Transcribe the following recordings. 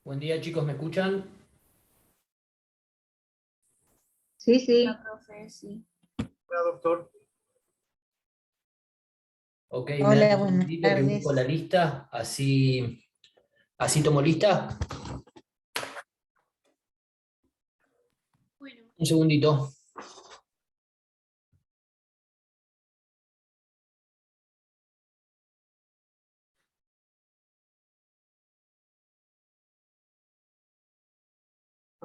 Buen día, chicos, ¿me escuchan? Sí, sí. La profe, sí. Hola, doctor. Ok, me dan Hola, un buenas segundito que busco la tardes. lista, así tomo lista. Bueno, Un segundito.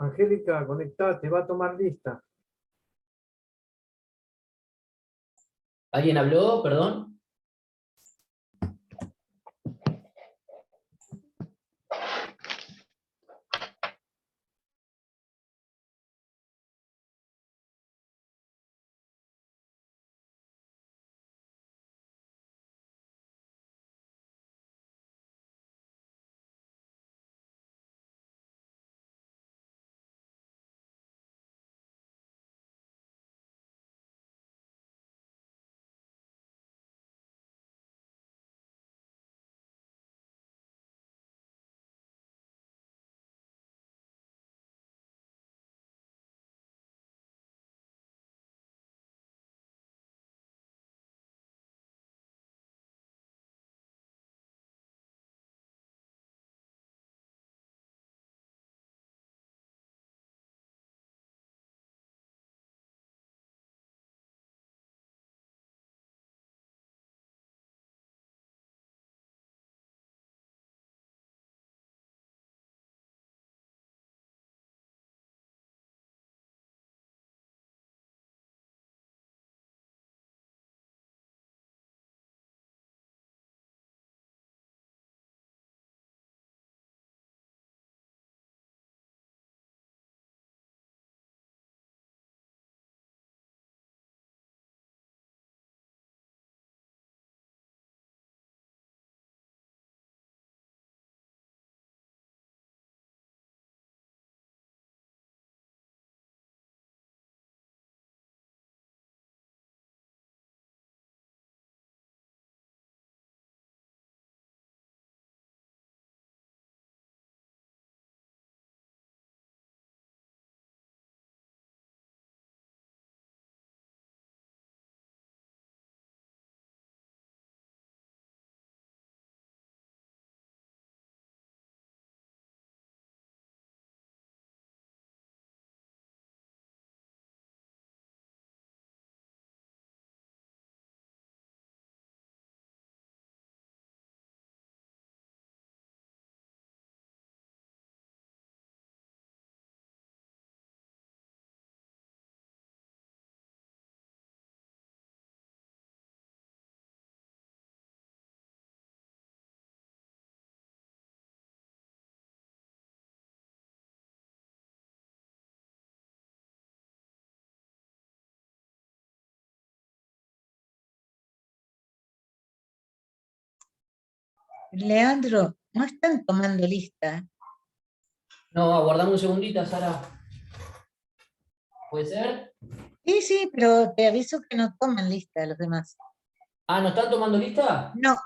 Angélica, conectate, va a tomar lista. ¿Alguien habló? Perdón. Leandro, no están tomando lista. No, aguardame un segundito, Sara. ¿Puede ser? Sí, sí, pero te aviso que no toman lista los demás. Ah, ¿no están tomando lista? No,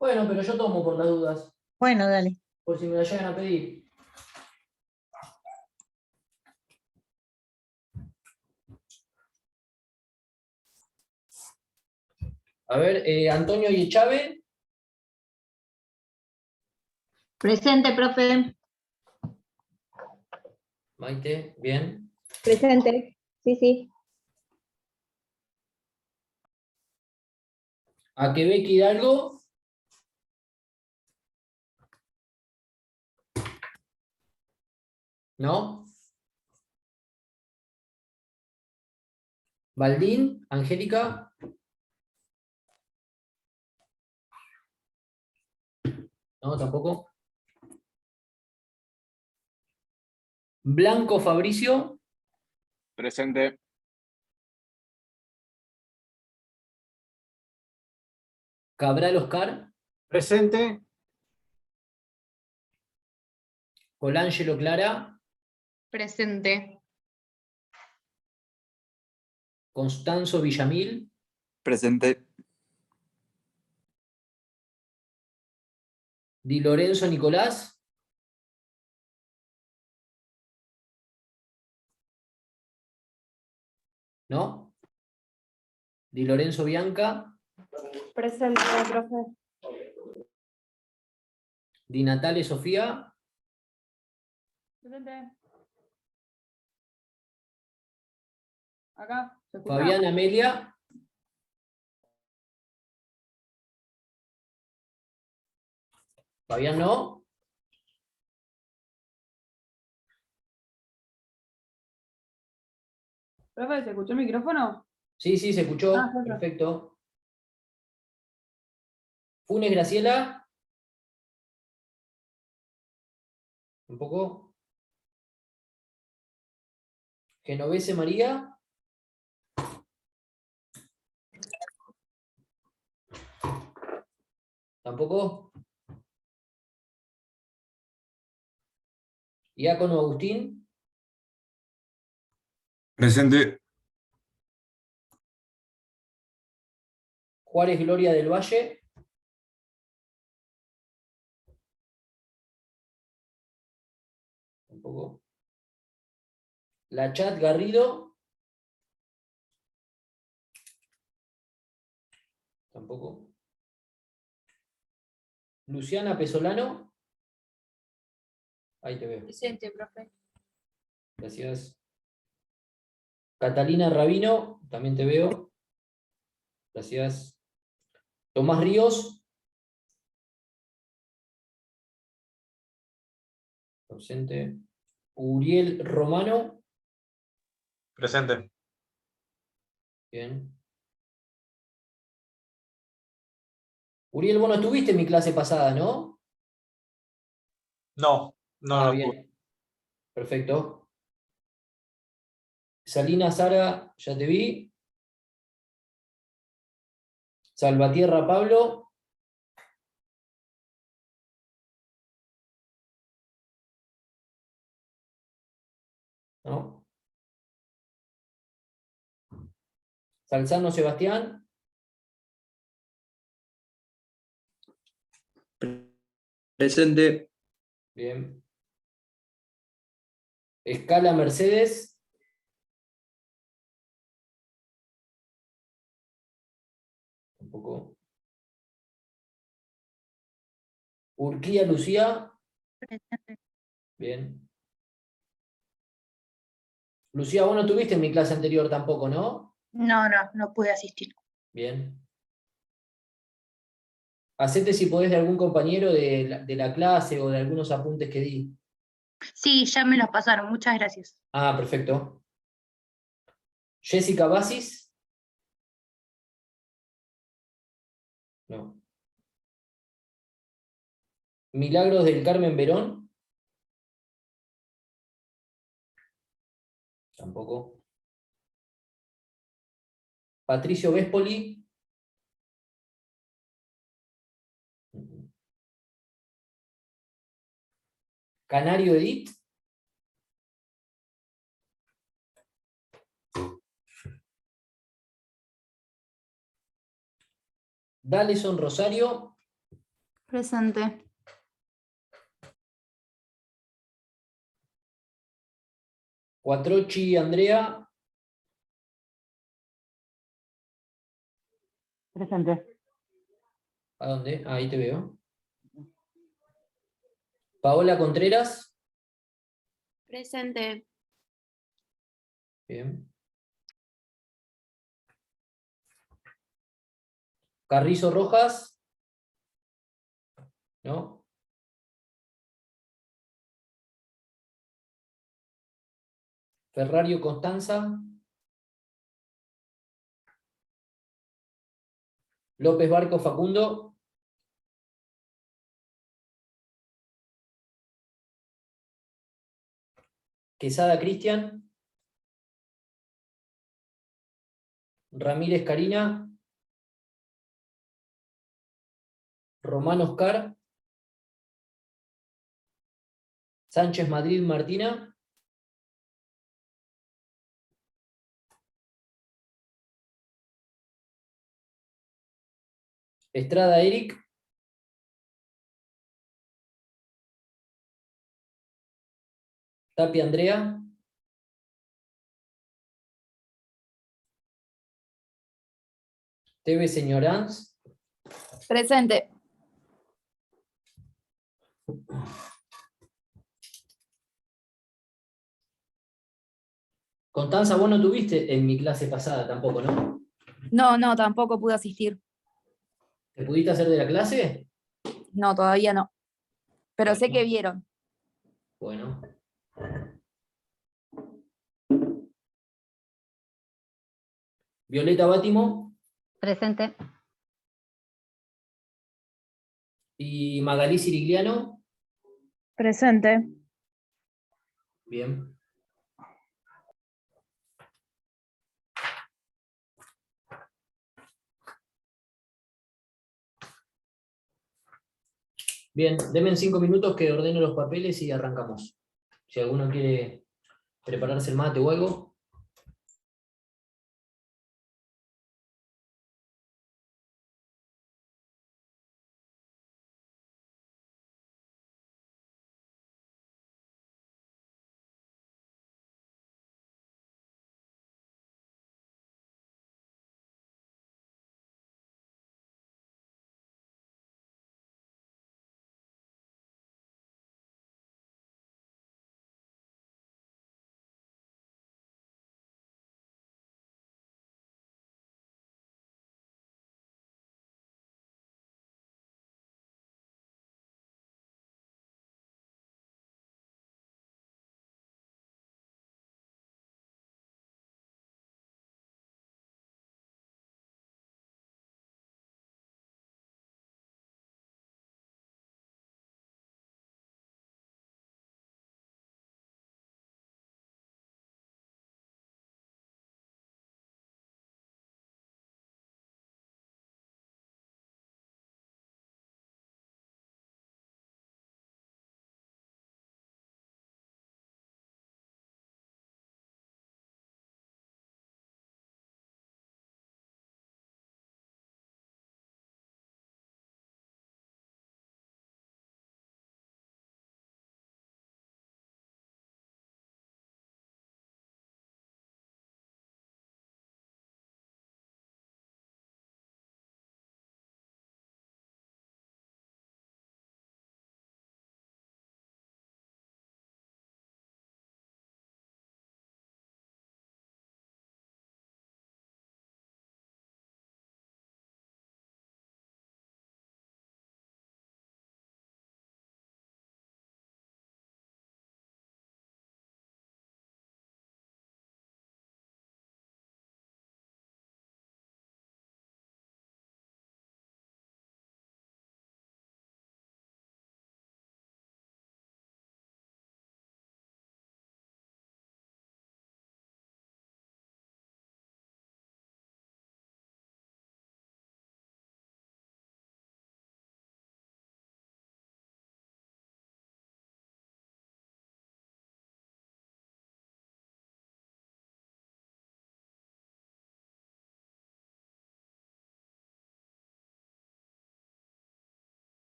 Bueno, pero yo tomo por las dudas, bueno, dale. por si me la llegan a pedir. A ver, Antonio y Chávez. Presente, profe. Maite, bien. Presente. Sí, sí. A Quebec Hidalgo. ¿No? Baldín, Angélica. No, tampoco. Blanco Fabricio. Presente. Cabral Oscar. Presente. Colangelo Clara. presente. Constanzo Villamil. Presente. Di Lorenzo Nicolás. ¿No? Di Lorenzo Bianca. Presente, profe. Di Natale Sofía. Presente. Acá, ¿se escucha? Fabián Amelia. Fabián no. Profe, ¿se escuchó el micrófono? Sí, se escuchó. Ah, perfecto. Perfecto. Funes Graciela. Un poco. Genovese María. Tampoco. Diácono Agustín. Presente. Juárez Gloria del Valle. Tampoco. Lachat Garrido. Tampoco. Luciana Pesolano. Ahí te veo. Presente, profe. Gracias. Catalina Rabino. También te veo. Gracias. Tomás Ríos. Ausente. Uriel Romano. Presente. Bien. Uriel, vos no estuviste en mi clase pasada, ¿no? No, no. Bien. Perfecto. Salina Sara, ya te vi. Salvatierra Pablo. ¿No? Salzano Sebastián. Presente. Bien. Escala Mercedes. Tampoco. Urquía Lucía. Presente. Bien. Lucía, vos no estuviste en mi clase anterior tampoco, ¿no? No pude asistir. Bien. Hacete si podés de algún compañero de la clase o de algunos apuntes que di. Sí, ya me los pasaron, muchas gracias. Ah, perfecto. Jessica Basis. No. Milagros del Carmen Verón. Tampoco. Patricio Vespoli. Canario Edith. Daleson Rosario. Presente. Cuatrochi Andrea. Presente. ¿A dónde? Ahí te veo. Paola Contreras. Presente. Bien. Carrizo Rojas. ¿No? Ferrario Constanza. López Barco Facundo. Quesada Cristian. Ramírez Karina. Román Oscar. Sánchez Madrid Martina. Estrada Eric. Tapia Andrea. Teve Señoranz. Presente. Constanza, vos no tuviste en mi clase pasada tampoco, ¿no? No, tampoco pude asistir. ¿Te pudiste hacer de la clase? No, todavía no. Pero sé que vieron. Bueno. Violeta Bátimo Presente. y Magalí Sirigliano. Presente. Bien. Bien, denme en 5 minutos que ordeno los papeles y arrancamos. Si alguno quiere prepararse el mate o algo.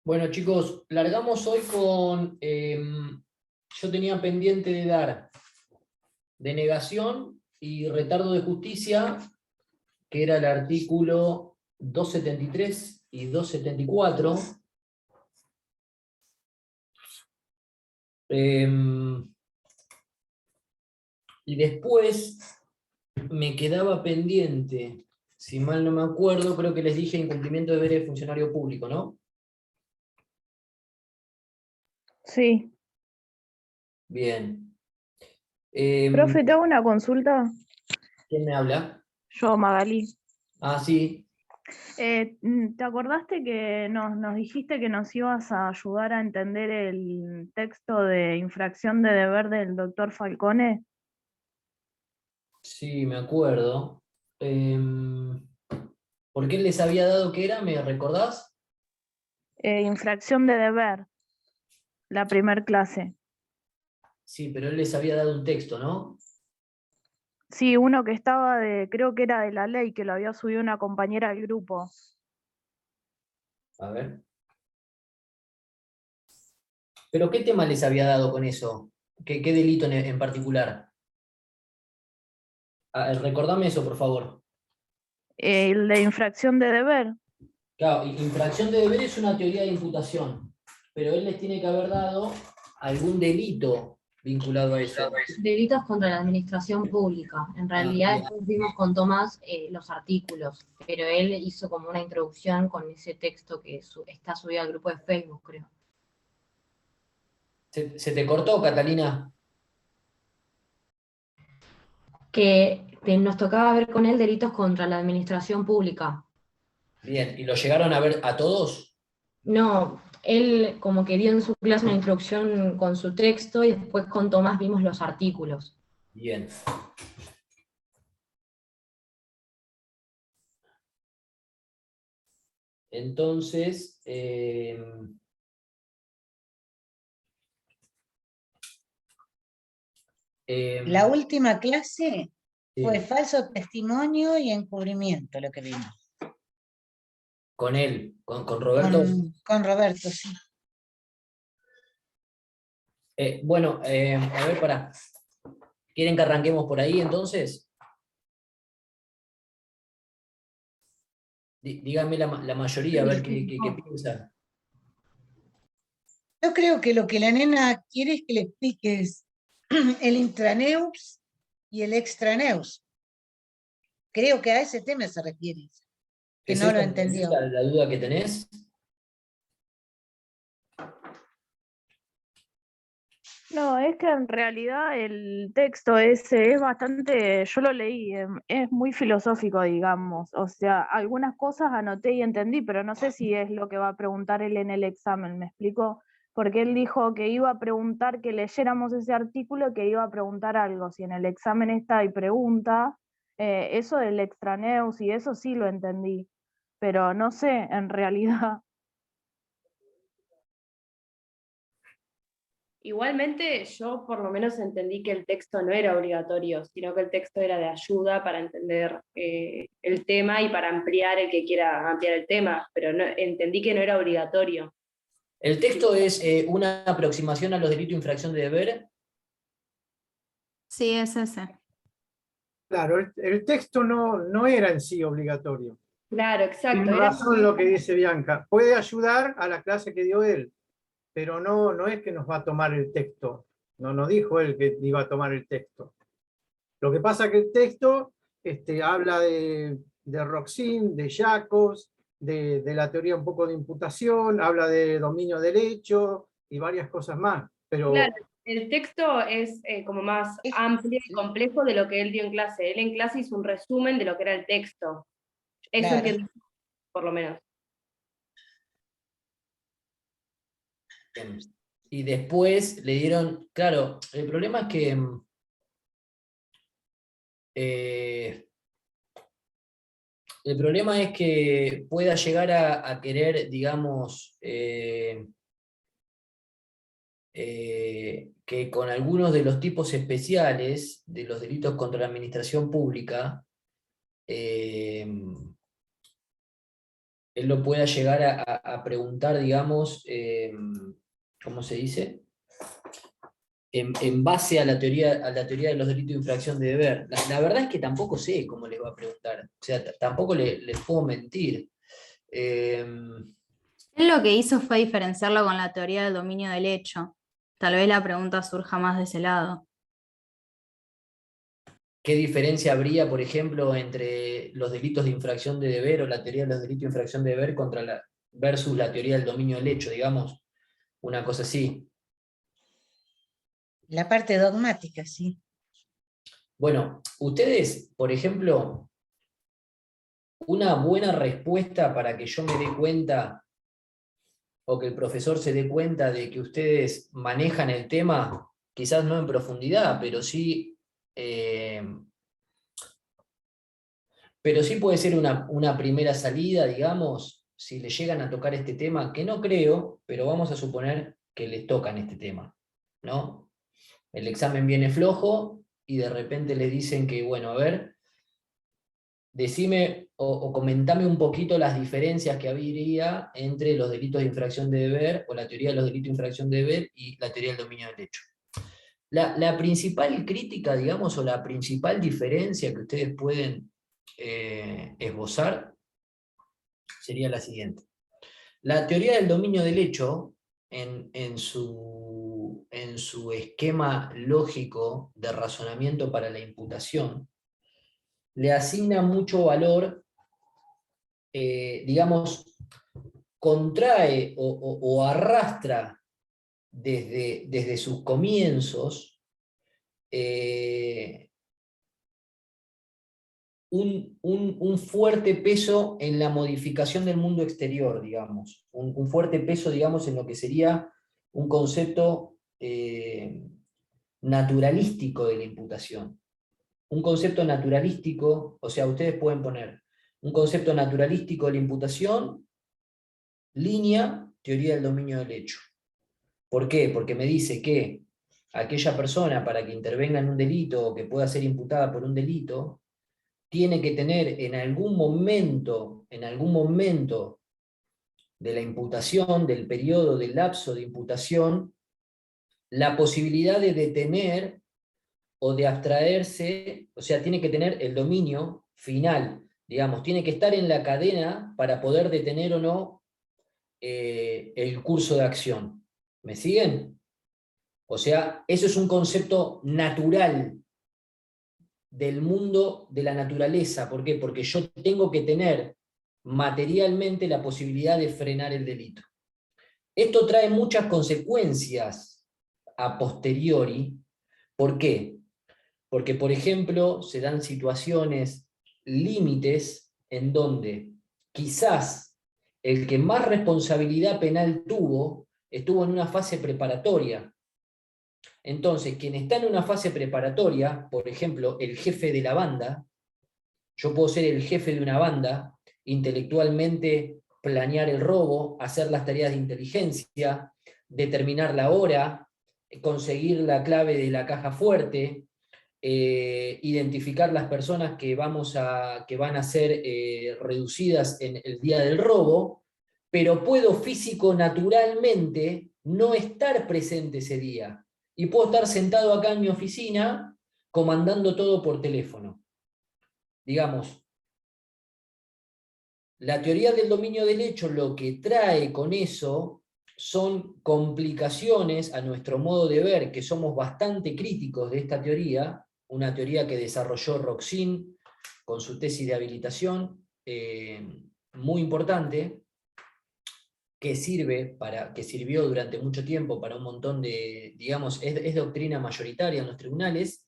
Bueno, chicos, largamos hoy con... yo tenía pendiente de dar denegación y retardo de justicia, que era el artículo 273 y 274. Y después me quedaba pendiente, si mal no me acuerdo, creo que les dije incumplimiento de deberes de funcionario público, ¿no? Sí. Bien. Profe, te hago una consulta. ¿Quién me habla? Yo, Magalí. Ah, sí. ¿Te acordaste que nos dijiste que nos ibas a ayudar a entender el texto de infracción de deber del doctor Falcone? Sí, me acuerdo. ¿Por qué les había dado que era? ¿Me recordás? Infracción de deber, la primer clase. Sí, pero él les había dado un texto, ¿no? Sí, uno que estaba creo que era de la ley, que lo había subido una compañera del grupo. A ver. ¿Pero qué tema les había dado con eso? ¿Qué delito en particular? Recordame eso, por favor. El de infracción de deber. Claro, infracción de deber es una teoría de imputación, pero él les tiene que haber dado algún delito vinculado a eso. Delitos contra la administración pública. En realidad bien. después vimos con Tomás los artículos, pero él hizo como una introducción con ese texto que está subido al grupo de Facebook, creo. ¿Se te cortó, Catalina? Que nos tocaba ver con él delitos contra la administración pública. Bien, ¿y lo llegaron a ver a todos? No, él como que dio en su clase una introducción con su texto y después con Tomás vimos los artículos. Bien. Entonces, La última clase sí, fue falso testimonio y encubrimiento, lo que vimos. con él, con Roberto. Con Roberto, sí. Bueno, a ver, pará. ¿Quieren que arranquemos por ahí entonces? Díganme la mayoría, a ver qué piensa. Yo creo que lo que la nena quiere es que le expliques el intraneus y el extraneus. Creo que a ese tema se refiere, que ¿Es no lo esa entendió. la duda que tenés? No, es que en realidad el texto ese es bastante, yo lo leí, es muy filosófico, digamos. O sea, algunas cosas anoté y entendí, pero no sé si es lo que va a preguntar él en el examen, ¿me explico? Porque él dijo que iba a preguntar que leyéramos ese artículo, que iba a preguntar algo. Si en el examen está y pregunta, eso del extraneus y eso sí lo entendí, pero no sé, en realidad. Igualmente, yo por lo menos entendí que el texto no era obligatorio, sino que el texto era de ayuda para entender el tema y para ampliar el que quiera ampliar el tema, pero no, entendí que no era obligatorio. El texto es una aproximación a los delitos de infracción de deber. Sí, es ese. Claro, el texto no era en sí obligatorio. Claro, exacto. Tiene Era razón lo que dice Bianca. Puede ayudar a la clase que dio él, pero no es que nos va a tomar el texto. No nos dijo él que iba a tomar el texto. Lo que pasa es que el texto habla de Roxin, de Jacobs, de la teoría un poco de imputación, habla de dominio del hecho y varias cosas más. Pero Claro, el texto es como más amplio y complejo de lo que él dio en clase. Él en clase hizo un resumen de lo que era el texto. Eso Claro. entiendo, por lo menos. Y después le dieron, claro, el problema es que el problema es que pueda llegar a querer, digamos, que con algunos de los tipos especiales de los delitos contra la administración pública, él lo pueda llegar a preguntar, digamos, ¿cómo se dice? En base a la teoría de los delitos de infracción de deber. La verdad es que tampoco sé cómo les va a preguntar. O sea, tampoco les puedo mentir. Él lo que hizo fue diferenciarlo con la teoría del dominio del hecho. Tal vez la pregunta surja más de ese lado. ¿Qué diferencia habría, por ejemplo, entre los delitos de infracción de deber o la teoría de los delitos de infracción de deber versus la teoría del dominio del hecho, digamos? Una cosa así. La parte dogmática, sí. Bueno, ustedes, por ejemplo, una buena respuesta para que yo me dé cuenta o que el profesor se dé cuenta de que ustedes manejan el tema, quizás no en profundidad, pero sí puede ser una primera salida, digamos, si le llegan a tocar este tema, que no creo, pero vamos a suponer que les tocan este tema, ¿no? El examen viene flojo y de repente le dicen que, bueno, a ver, decime o comentame un poquito las diferencias que habría entre los delitos de infracción de deber, o la teoría de los delitos de infracción de deber, y la teoría del dominio del hecho. La principal crítica, digamos, o la principal diferencia que ustedes pueden esbozar sería la siguiente. La teoría del dominio del hecho, en su esquema lógico de razonamiento para la imputación, le asigna mucho valor, digamos, contrae o arrastra desde sus comienzos un fuerte peso en la modificación del mundo exterior, digamos. Un fuerte peso, digamos, en lo que sería un concepto naturalístico de la imputación. Un concepto naturalístico, o sea, ustedes pueden poner un concepto naturalístico de la imputación, línea, teoría del dominio del hecho. ¿Por qué? Porque me dice que aquella persona, para que intervenga en un delito o que pueda ser imputada por un delito, tiene que tener en algún momento de la imputación, del periodo, del lapso de imputación, la posibilidad de detener o de abstraerse, o sea, tiene que tener el dominio final, digamos, tiene que estar en la cadena para poder detener o no el curso de acción. ¿Me siguen? O sea, eso es un concepto natural del mundo de la naturaleza. ¿Por qué? Porque yo tengo que tener materialmente la posibilidad de frenar el delito. Esto trae muchas consecuencias a posteriori. ¿Por qué? Porque, por ejemplo, se dan situaciones límites en donde quizás el que más responsabilidad penal tuvo, estuvo en una fase preparatoria. Entonces, quien está en una fase preparatoria, por ejemplo, el jefe de la banda, yo puedo ser el jefe de una banda, intelectualmente planear el robo, hacer las tareas de inteligencia, determinar la hora, conseguir la clave de la caja fuerte, identificar las personas que van a ser reducidas en el día del robo, pero puedo físico-naturalmente no estar presente ese día. Y puedo estar sentado acá en mi oficina comandando todo por teléfono. Digamos, la teoría del dominio del hecho lo que trae con eso son complicaciones a nuestro modo de ver, que somos bastante críticos de esta teoría, una teoría que desarrolló Roxin con su tesis de habilitación, muy importante, que sirvió durante mucho tiempo para un montón de, digamos, es doctrina mayoritaria en los tribunales,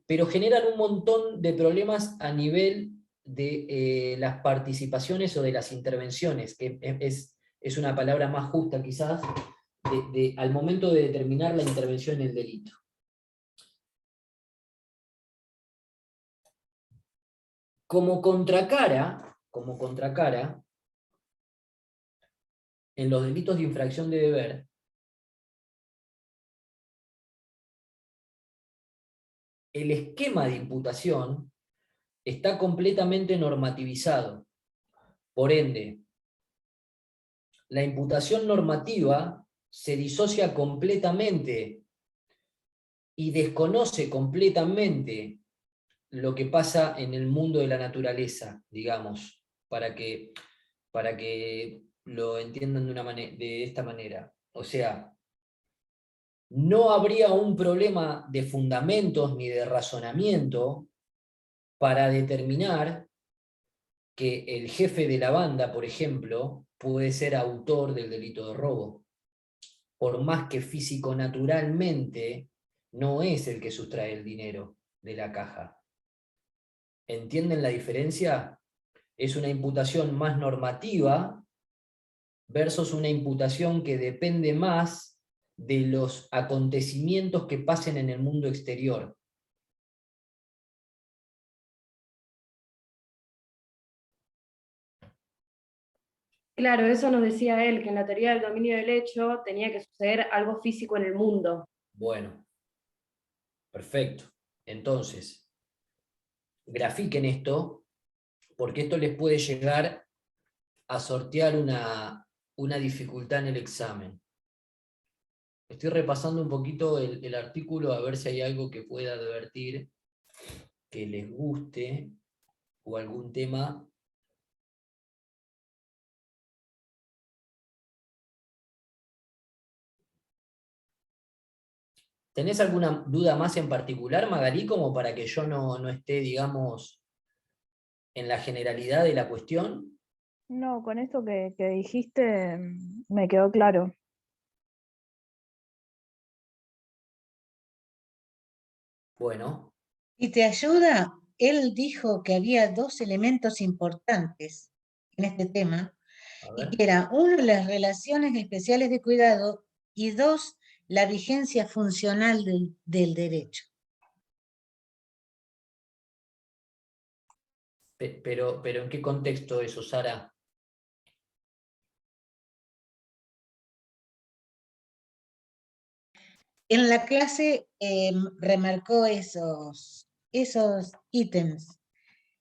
pero generan un montón de problemas a nivel de las participaciones o de las intervenciones, que es una palabra más justa quizás, al momento de determinar la intervención en el delito. Como contracara, en los delitos de infracción de deber, el esquema de imputación está completamente normativizado. Por ende, la imputación normativa se disocia completamente y desconoce completamente lo que pasa en el mundo de la naturaleza, digamos, para que lo entiendan de esta manera. O sea, no habría un problema de fundamentos ni de razonamiento para determinar que el jefe de la banda, por ejemplo, puede ser autor del delito de robo, por más que físico-naturalmente no es el que sustrae el dinero de la caja. ¿Entienden la diferencia? Es una imputación más normativa versus una imputación que depende más de los acontecimientos que pasen en el mundo exterior. Claro, eso nos decía él, que en la teoría del dominio del hecho tenía que suceder algo físico en el mundo. Bueno, perfecto. Entonces, grafiquen esto, porque esto les puede llegar a sortear una dificultad en el examen. Estoy repasando un poquito el artículo a ver si hay algo que pueda advertir que les guste o algún tema. ¿Tenés alguna duda más en particular, Magalí, como para que yo no esté, digamos, en la generalidad de la cuestión? No, con esto que dijiste me quedó claro. Bueno. ¿Y te ayuda? Él dijo que había dos elementos importantes en este tema, y que era, uno, las relaciones especiales de cuidado, y dos, la vigencia funcional del derecho. Pero ¿en qué contexto eso, Sara? En la clase remarcó esos ítems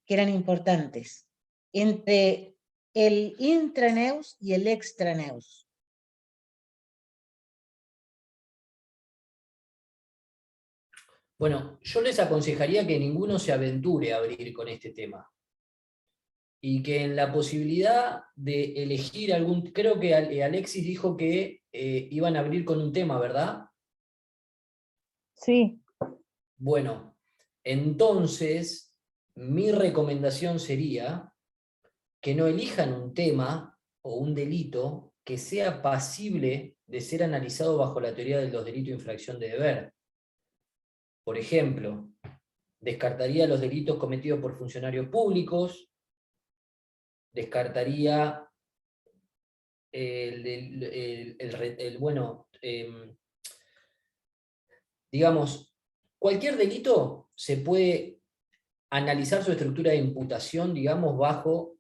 que eran importantes entre el intraneus y el extraneus. Bueno, yo les aconsejaría que ninguno se aventure a abrir con este tema. Y que en la posibilidad de elegir algún... Creo que Alexis dijo que iban a abrir con un tema, ¿verdad? Sí. Bueno, entonces mi recomendación sería que no elijan un tema o un delito que sea pasible de ser analizado bajo la teoría de los delitos de infracción de deber. Por ejemplo, descartaría los delitos cometidos por funcionarios públicos, descartaría digamos, cualquier delito se puede analizar su estructura de imputación, digamos, bajo...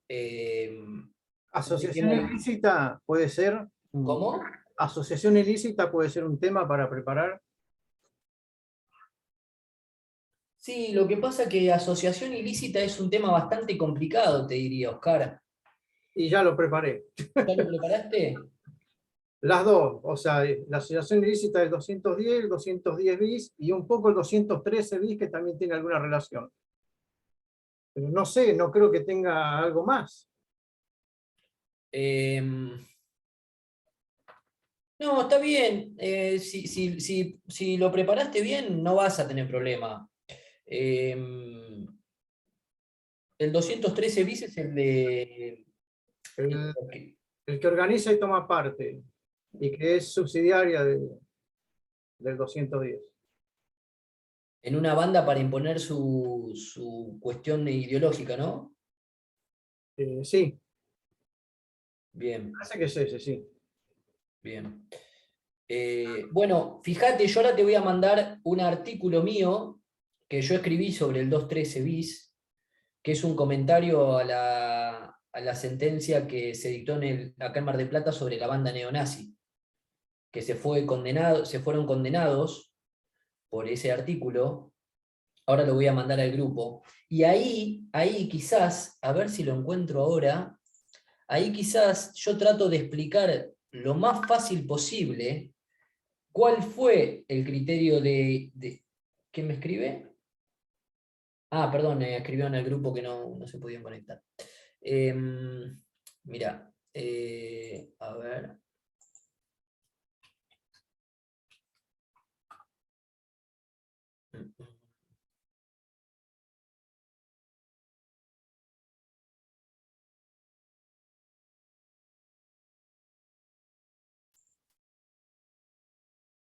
Asociación ilícita puede ser. ¿Cómo? Asociación ilícita puede ser un tema para preparar. Sí, lo que pasa es que asociación ilícita es un tema bastante complicado, te diría, Oscar. Y ya lo preparé. ¿Ya lo preparaste? Las dos, o sea, la asociación ilícita del 210, el 210 bis y un poco el 213 bis que también tiene alguna relación. Pero no sé, no creo que tenga algo más. No, está bien. Si lo preparaste bien, no vas a tener problema. El 213 bis es el de... El que organiza y toma parte, y que es subsidiaria del 210. En una banda para imponer su cuestión ideológica, ¿no? Sí. Bien. Parece que es ese, sí. Bien. Bueno, fíjate, yo ahora te voy a mandar un artículo mío que yo escribí sobre el 213 bis, que es un comentario a la sentencia que se dictó acá en Mar del Plata sobre la banda neonazi, que se fueron condenados por ese artículo. Ahora lo voy a mandar al grupo. Y ahí quizás, a ver si lo encuentro ahora, ahí quizás yo trato de explicar lo más fácil posible cuál fue el criterio de... ¿Quién me escribe? Ah, perdón, escribió en el grupo que no se podían conectar. Mira, a ver.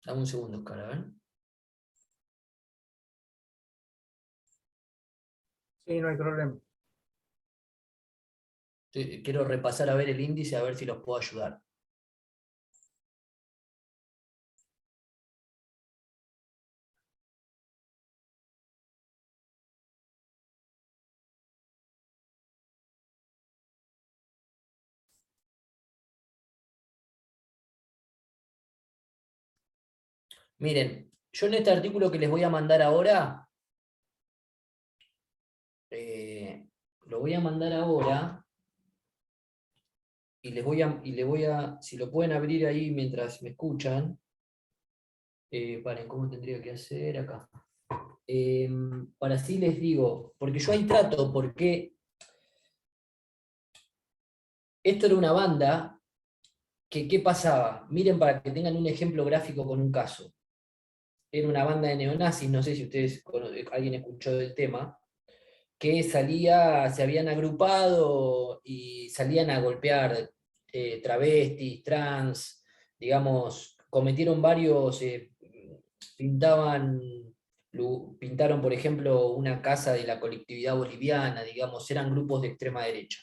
Dame un segundo, Oscar, a ver. Sí, no hay problema. Quiero repasar a ver el índice, a ver si los puedo ayudar. Miren, yo en este artículo que les voy a mandar ahora, Lo voy a mandar ahora y le voy a, si lo pueden abrir ahí mientras me escuchan. Paren, ¿cómo tendría que hacer acá? Para así les digo, porque yo ahí trato, porque esto era una banda que, ¿qué pasaba? Miren para que tengan un ejemplo gráfico con un caso. Era una banda de neonazis, no sé si ustedes, alguien escuchó del tema, que se habían agrupado y salían a golpear travestis, trans, digamos, cometieron varios, pintaron, por ejemplo, una casa de la colectividad boliviana, digamos, eran grupos de extrema derecha.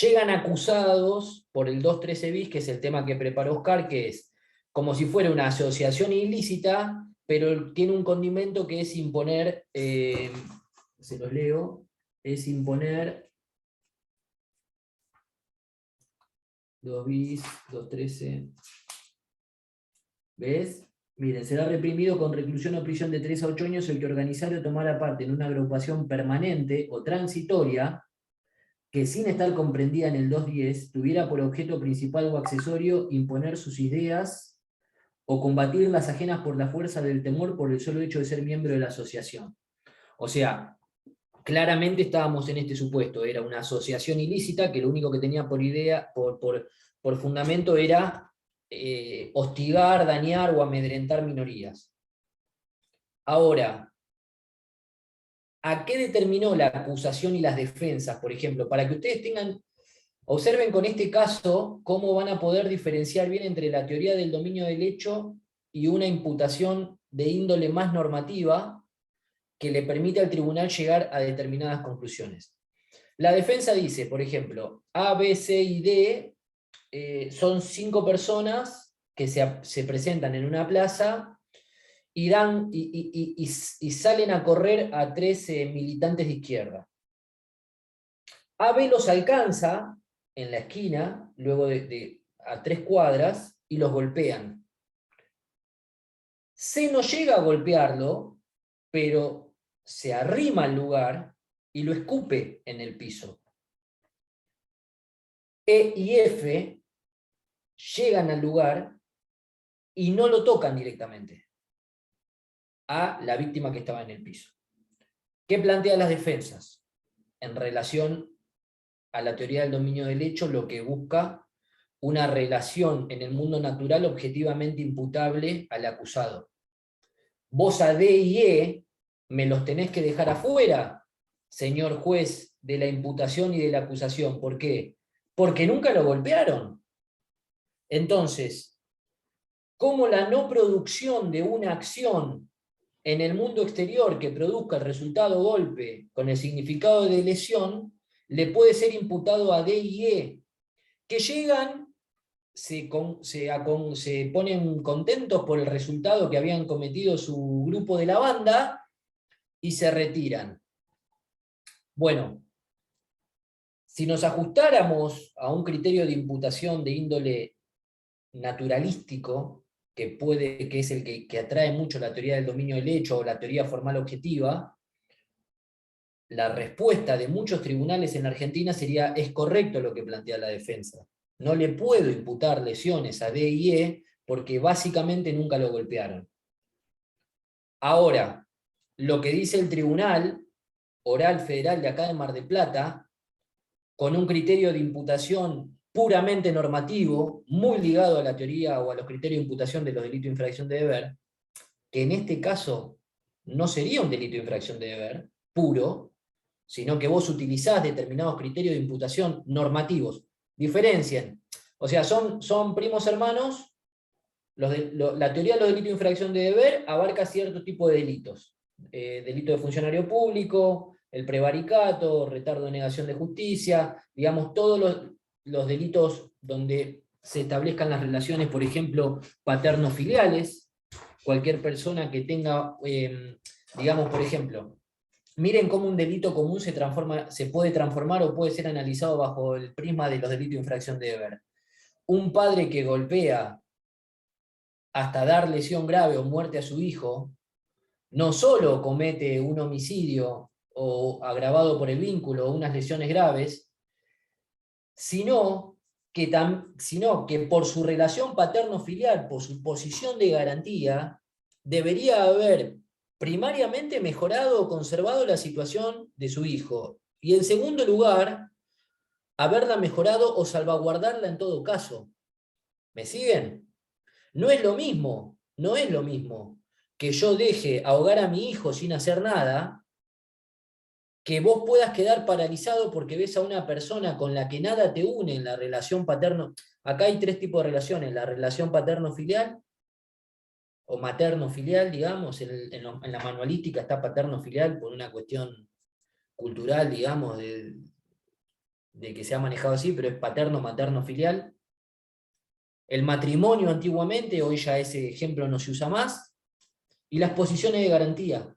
Llegan acusados por el 213 bis, que es el tema que preparó Oscar, que es como si fuera una asociación ilícita, pero tiene un condimento que es imponer, se los leo, es imponer 2 bis, 213. ¿Ves? Miren, será reprimido con reclusión o prisión de 3 a 8 años el que organizara o tomara parte en una agrupación permanente o transitoria que, sin estar comprendida en el 210, tuviera por objeto principal o accesorio imponer sus ideas o combatir las ajenas por la fuerza del temor por el solo hecho de ser miembro de la asociación. O sea, claramente estábamos en este supuesto, era una asociación ilícita que lo único que tenía por idea, por fundamento era hostigar, dañar o amedrentar minorías. Ahora, ¿a qué determinó la acusación y las defensas, por ejemplo? Para que ustedes observen con este caso cómo van a poder diferenciar bien entre la teoría del dominio del hecho y una imputación de índole más normativa que le permite al tribunal llegar a determinadas conclusiones. La defensa dice, por ejemplo, A, B, C y D son 5 personas que se presentan en una plaza y salen a correr a 3 militantes de izquierda. AB los alcanza en la esquina, luego a 3 cuadras, y los golpean. C no llega a golpearlo, pero se arrima al lugar y lo escupe en el piso. E y F llegan al lugar y no lo tocan directamente a la víctima que estaba en el piso. ¿Qué plantean las defensas? En relación a la teoría del dominio del hecho, lo que busca una relación en el mundo natural objetivamente imputable al acusado. Vos a D y E me los tenés que dejar afuera, señor juez, de la imputación y de la acusación. ¿Por qué? Porque nunca lo golpearon. Entonces, ¿cómo la no producción de una acción en el mundo exterior que produzca el resultado golpe con el significado de lesión le puede ser imputado a D y E, que llegan, se ponen contentos por el resultado que habían cometido su grupo de la banda y se retiran? Bueno, si nos ajustáramos a un criterio de imputación de índole naturalístico, que es el que atrae mucho la teoría del dominio del hecho o la teoría formal objetiva, la respuesta de muchos tribunales en Argentina sería: es correcto lo que plantea la defensa. No le puedo imputar lesiones a D y E porque básicamente nunca lo golpearon. Ahora, lo que dice el Tribunal Oral Federal de acá de Mar del Plata, con un criterio de imputación puramente normativo, muy ligado a la teoría o a los criterios de imputación de los delitos de infracción de deber, que en este caso no sería un delito de infracción de deber puro, sino que vos utilizás determinados criterios de imputación normativos. Diferencien. O sea, son primos hermanos. La teoría de los delitos de infracción de deber abarca cierto tipo de delitos. Delito de funcionario público, el prevaricato, retardo de negación de justicia, digamos, todos los delitos donde se establezcan las relaciones, por ejemplo, paterno-filiales. Cualquier persona que tenga, digamos, por ejemplo, miren cómo un delito común se puede transformar o puede ser analizado bajo el prisma de los delitos de infracción de deber. Un padre que golpea hasta dar lesión grave o muerte a su hijo, no solo comete un homicidio o agravado por el vínculo, o unas lesiones graves, sino que por su relación paterno-filial, por su posición de garantía, debería haber primariamente mejorado o conservado la situación de su hijo. Y en segundo lugar, haberla mejorado o salvaguardarla en todo caso. ¿Me siguen? No es lo mismo que yo deje ahogar a mi hijo sin hacer nada, que vos puedas quedar paralizado porque ves a una persona con la que nada te une en la relación paterno. Acá hay 3 tipos de relaciones: la relación paterno-filial, o materno-filial, digamos, en la manualística está paterno-filial por una cuestión cultural, digamos, de que se ha manejado así, pero es paterno-materno-filial. El matrimonio antiguamente, hoy ya ese ejemplo no se usa más, y las posiciones de garantía.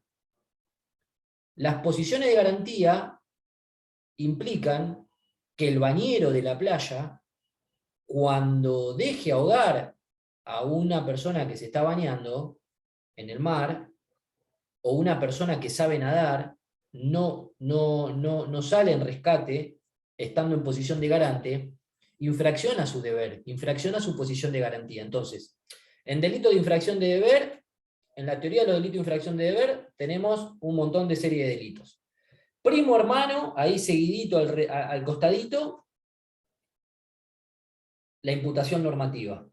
Las posiciones de garantía implican que el bañero de la playa, cuando deje ahogar a una persona que se está bañando en el mar, o una persona que sabe nadar, no sale en rescate estando en posición de garante, infracciona su deber, infracciona su posición de garantía. Entonces, en delito de infracción de deber, en la teoría de los delitos de infracción de deber, tenemos un montón de serie de delitos. Primo hermano, ahí seguidito al costadito, la imputación normativa.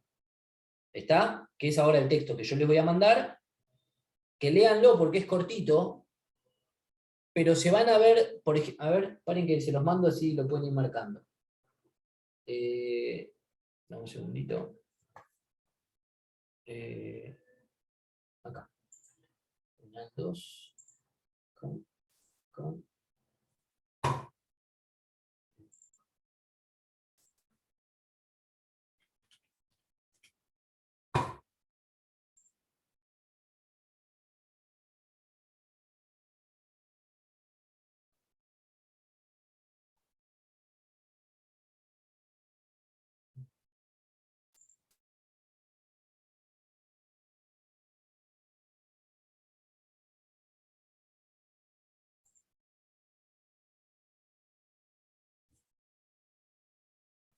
¿Está? Que es ahora el texto que yo les voy a mandar, que léanlo porque es cortito, pero se van a ver, a ver, paren que se los mando así lo pueden ir marcando. Dame un segundito. Acá. 1, 2.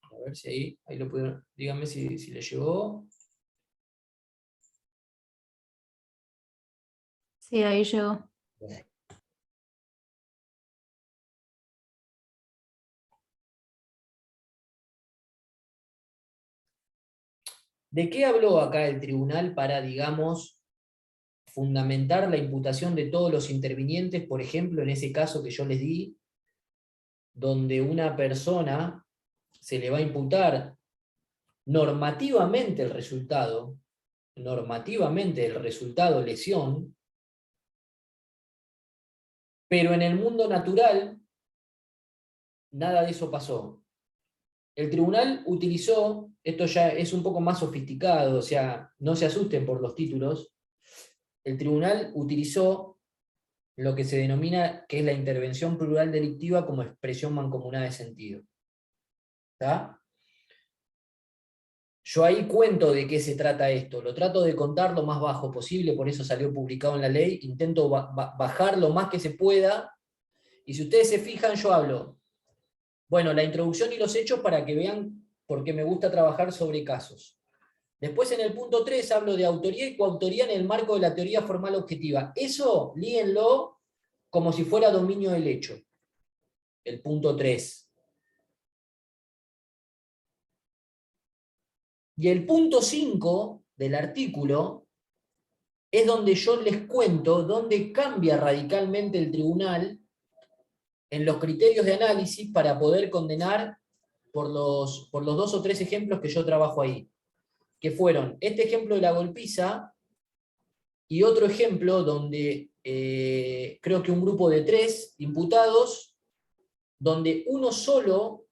A ver si ahí lo pueden. Díganme si les llegó. Sí, ahí llegó. Bueno. ¿De qué habló acá el tribunal para, digamos, fundamentar la imputación de todos los intervinientes? Por ejemplo, en ese caso que yo les di, donde una persona se le va a imputar normativamente el resultado lesión, pero en el mundo natural nada de eso pasó. El tribunal utilizó, esto ya es un poco más sofisticado, o sea, no se asusten por los títulos, el tribunal utilizó lo que se denomina que es la intervención plural delictiva como expresión mancomunada de sentido. ¿Está? Yo ahí cuento de qué se trata esto, lo trato de contar lo más bajo posible, por eso salió publicado en la ley, intento bajar lo más que se pueda, y si ustedes se fijan, yo hablo, bueno, la introducción y los hechos para que vean por qué me gusta trabajar sobre casos. Después en el punto 3 hablo de autoría y coautoría en el marco de la teoría formal objetiva. Eso, líenlo como si fuera dominio del hecho. El punto 3. Y el punto 5 del artículo es donde yo les cuento dónde cambia radicalmente el tribunal en los criterios de análisis para poder condenar por los 2 o 3 ejemplos que yo trabajo ahí. Que fueron este ejemplo de la golpiza y otro ejemplo donde creo que un grupo de 3 imputados, donde uno solo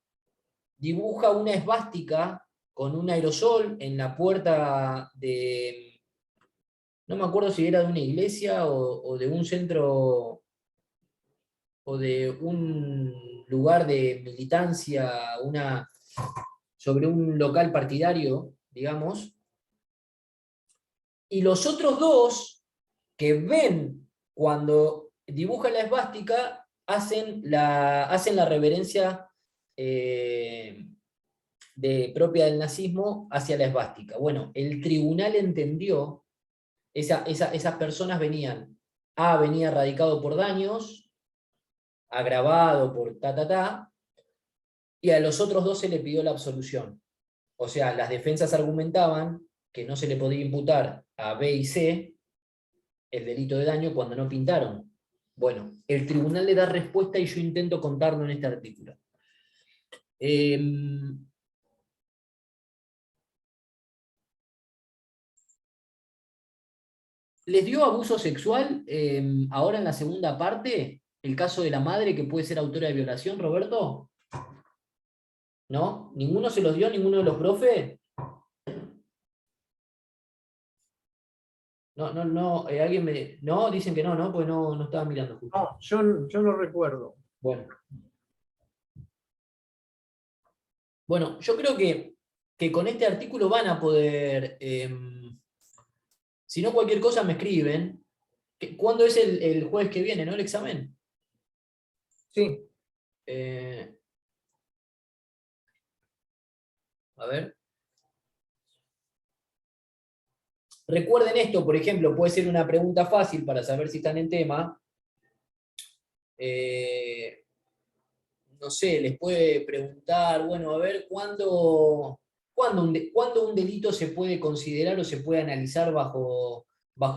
dibuja una esvástica con un aerosol en la puerta de, no me acuerdo si era de una iglesia o de un centro, o de un lugar de militancia, sobre un local partidario, digamos, y los otros 2 que ven cuando dibuja la esvástica hacen la reverencia propia del nazismo hacia la esvástica. Bueno, el tribunal entendió, esas personas venía radicado por daños, agravado por y a los otros dos se le pidió la absolución. O sea, las defensas argumentaban que no se le podía imputar a B y C el delito de daño cuando no pintaron. Bueno, el tribunal le da respuesta y yo intento contarlo en este artículo. ¿Les dio abuso sexual ahora en la segunda parte? El caso de la madre que puede ser autora de violación, Roberto. ¿No? ¿Ninguno se los dio? ¿Ninguno de los profes? No, alguien me... No, dicen que no, ¿no? Pues no estaba mirando justo. No, yo no recuerdo. Bueno. Bueno, yo creo que con este artículo van a poder... si no, cualquier cosa me escriben. ¿Cuándo es el jueves que viene, no? El examen. Sí. A ver. Recuerden esto, por ejemplo, puede ser una pregunta fácil para saber si están en tema. No sé, les puede preguntar, bueno, a ver, ¿cuándo un delito se puede considerar o se puede analizar bajo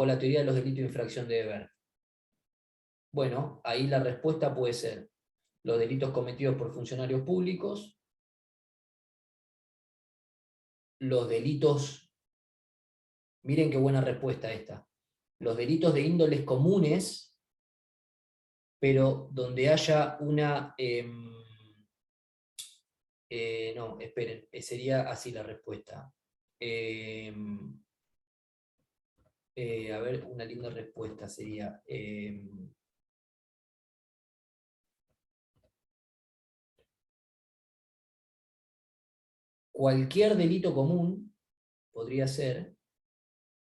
la teoría de los delitos de infracción de deber? Bueno, ahí la respuesta puede ser los delitos cometidos por funcionarios públicos, los delitos, miren qué buena respuesta esta, los delitos de índoles comunes, pero donde haya una... no, esperen, sería así la respuesta. A ver, una linda respuesta sería... cualquier delito común podría ser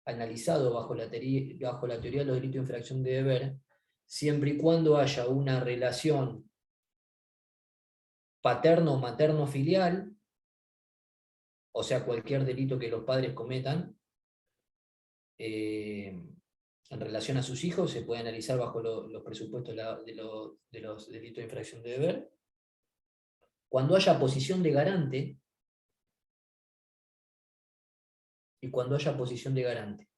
analizado bajo la teoría de los delitos de infracción de deber, siempre y cuando haya una relación paterno o materno filial, o sea, cualquier delito que los padres cometan en relación a sus hijos, se puede analizar bajo los presupuestos de los delitos de infracción de deber. Cuando haya posición de garante, y cuando haya posición de garante.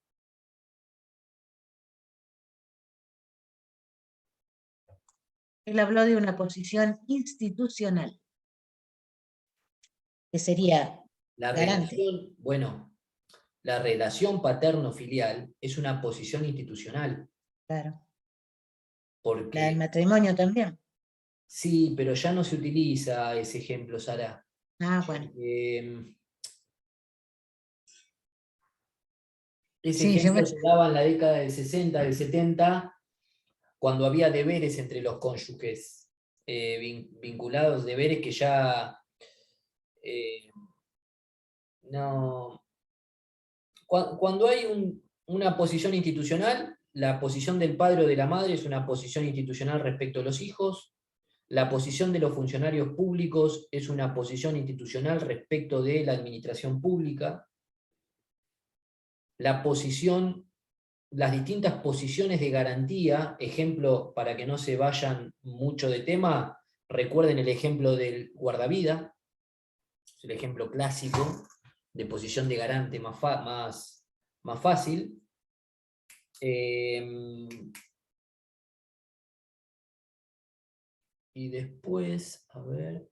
Él habló de una posición institucional, que sería la garante. relación, bueno, la relación paterno-filial es una posición institucional. Claro. Porque, La del matrimonio también. sí, pero ya no se utiliza ese ejemplo, Sara. Ah, bueno. Ese ejemplo se daba en la década del 60, del 70, cuando había deberes entre los cónyuges, vinculados, deberes que ya no... Cuando hay una posición institucional, la posición del padre o de la madre es una posición institucional respecto a los hijos, la posición de los funcionarios públicos es una posición institucional respecto de la administración pública, las distintas posiciones de garantía, ejemplo, para que no se vayan mucho de tema, recuerden el ejemplo del guardavida, es el ejemplo clásico de posición de garante más fácil. Y después, a ver...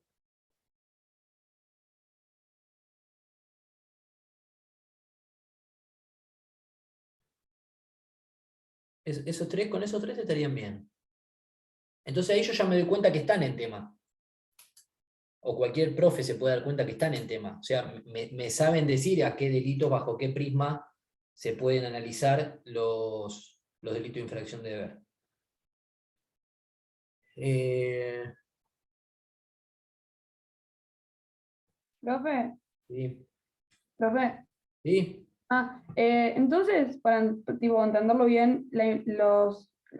con esos tres estarían bien. Entonces ahí yo ya me doy cuenta que están en tema. O cualquier profe se puede dar cuenta que están en tema. O sea, me saben decir a qué delitos, bajo qué prisma se pueden analizar los delitos de infracción de deber. Profe, Sí. profe. ¿Sí? Entonces, para tipo, entenderlo bien,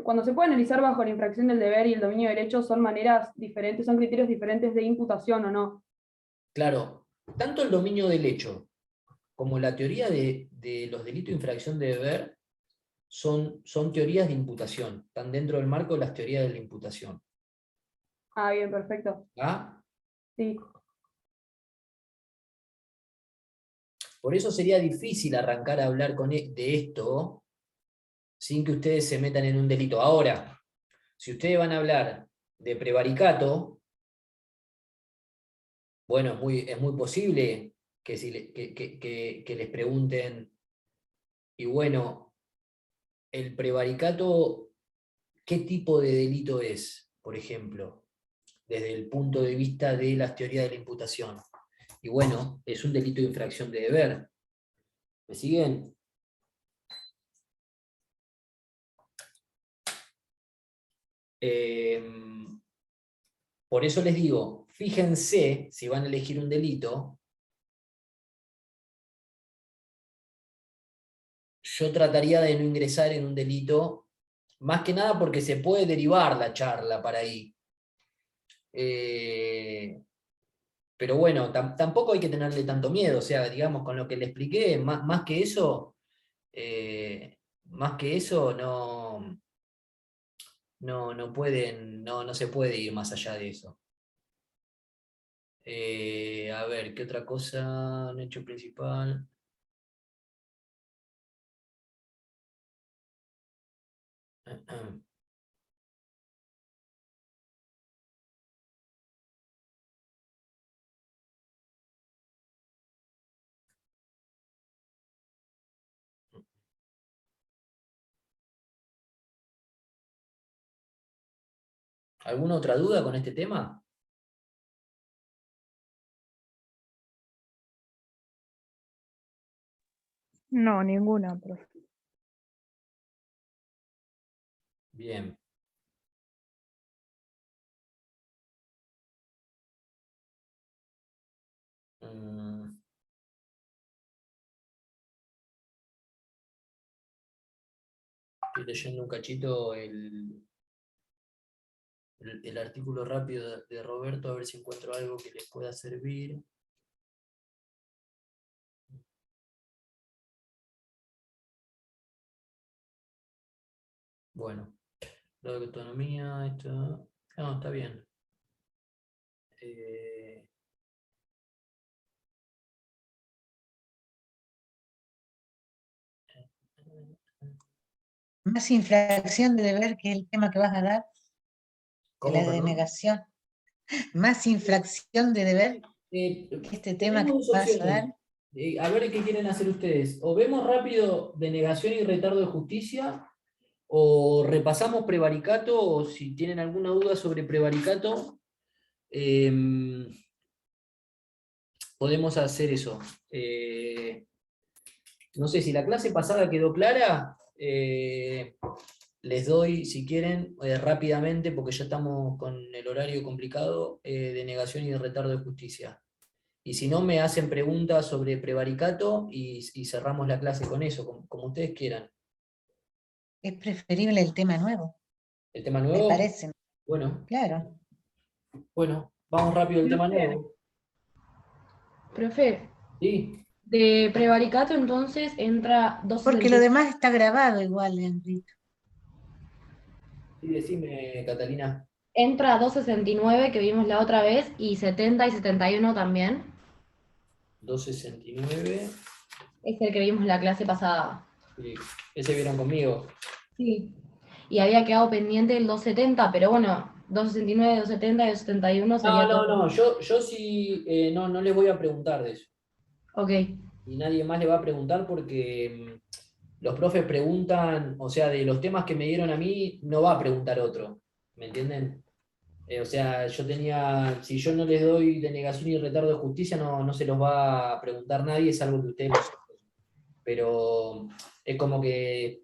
cuando se puede analizar bajo la infracción del deber y el dominio de derecho, son maneras diferentes, son criterios diferentes de imputación o no. Claro, tanto el dominio del hecho como la teoría de los delitos de infracción de deber son teorías de imputación, están dentro del marco de las teorías de la imputación. Ah, bien, perfecto. ¿Ah? Sí. Por eso sería difícil arrancar a hablar de esto sin que ustedes se metan en un delito. Ahora, si ustedes van a hablar de prevaricato, bueno, es muy posible que les pregunten, y bueno, el prevaricato, ¿qué tipo de delito es, por ejemplo, desde el punto de vista de las teorías de la imputación? Y bueno, es un delito de infracción de deber. ¿Me siguen? Por eso les digo, fíjense, si van a elegir un delito, yo trataría de no ingresar en un delito, más que nada porque se puede derivar la charla para ahí. Pero bueno, tampoco hay que tenerle tanto miedo, o sea, digamos, con lo que le expliqué, más que eso, no se puede ir más allá de eso. A ver, ¿qué otra cosa? Un hecho principal. ¿Alguna otra duda con este tema? No, ninguna, profe. Bien. Estoy leyendo un cachito el artículo rápido de Roberto, a ver si encuentro algo que les pueda servir. Bueno, la autonomía, esto... No, está bien. Más infracción de deber, que es el tema que vas a dar, ¿Cómo, de la perdón? denegación. Más infracción de deber, que este tema que Tenemos dos vas a dar. opciones. A ver qué quieren hacer ustedes. O vemos rápido denegación y retardo de justicia, o repasamos prevaricato, o si tienen alguna duda sobre prevaricato, podemos hacer eso. No sé si la clase pasada quedó clara. Les doy, si quieren, rápidamente, porque ya estamos con el horario complicado, denegación y retardo de justicia. Y si no, me hacen preguntas sobre prevaricato y cerramos la clase con eso, como ustedes quieran. Es preferible el tema nuevo. ¿El tema Me nuevo? parece. Bueno. Claro. Bueno, vamos rápido al tema nuevo. Profe. Sí. De prevaricato entonces entra 269. Porque lo demás está grabado igual, Enrique. Sí, decime, Catalina. Entra 269 que vimos la otra vez y 70 y 71 también. 269. Es el que vimos la clase pasada. Sí, ese vieron conmigo. Sí. Y había quedado pendiente el 270, pero bueno, 269, 270 y 271 sería todo. No, yo sí no les voy a preguntar de eso. Ok. Y nadie más le va a preguntar porque los profes preguntan, o sea, de los temas que me dieron a mí, no va a preguntar otro. ¿Me entienden? O sea, si yo no les doy denegación y retardo de justicia, no se los va a preguntar nadie, es algo que ustedes lo saben. Pero es como que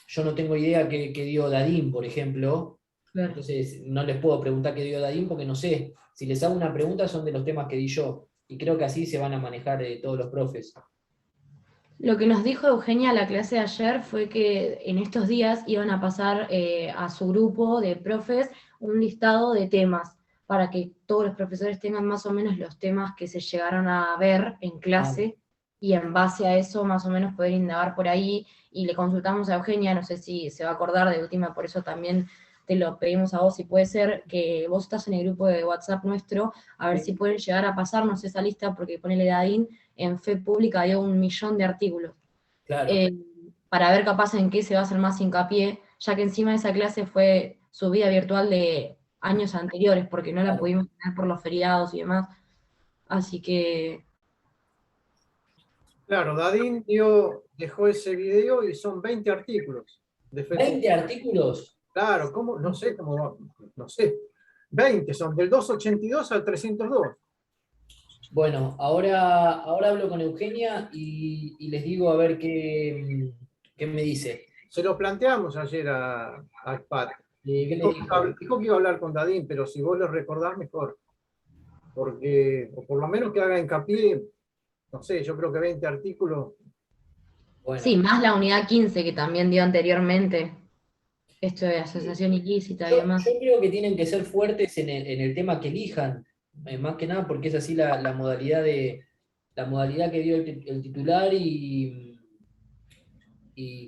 yo no tengo idea qué dio Dadín, por ejemplo. Claro. Entonces no les puedo preguntar qué dio Dadín porque no sé. Si les hago una pregunta son de los temas que di yo. Y creo que así se van a manejar todos los profes. Lo que nos dijo Eugenia en la clase de ayer fue que en estos días iban a pasar a su grupo de profes un listado de temas para que todos los profesores tengan más o menos los temas que se llegaron a ver en clase y en base a eso más o menos poder indagar por ahí. Y le consultamos a Eugenia, no sé si se va a acordar de última, por eso también te lo pedimos a vos, si puede ser que vos estás en el grupo de WhatsApp nuestro, a ver si pueden llegar a pasarnos esa lista, porque ponele Dadín, en Fe Pública hay 1.000.000 de artículos. Claro. Para ver capaz en qué se va a hacer más hincapié, ya que encima esa clase fue subida virtual de años anteriores, porque no la pudimos tener por los feriados y demás. Así que... Claro, Dadín dejó ese video y son 20 artículos. De ¿20 artículos? Claro, ¿cómo? No sé cómo, no sé. 20 son, del 282 al 302. Bueno, ahora hablo con Eugenia y les digo a ver qué me dice. Se lo planteamos ayer a Pat. ¿Qué le dijo que iba a hablar con Dadín, pero si vos lo recordás, mejor. Porque, o por lo menos que haga hincapié, no sé, yo creo que 20 artículos. Bueno. Sí, más la unidad 15 que también dio anteriormente. Esto de asociación ilícita y demás. Yo creo que tienen que ser fuertes en el tema que elijan, más que nada porque es así la modalidad que dio el titular y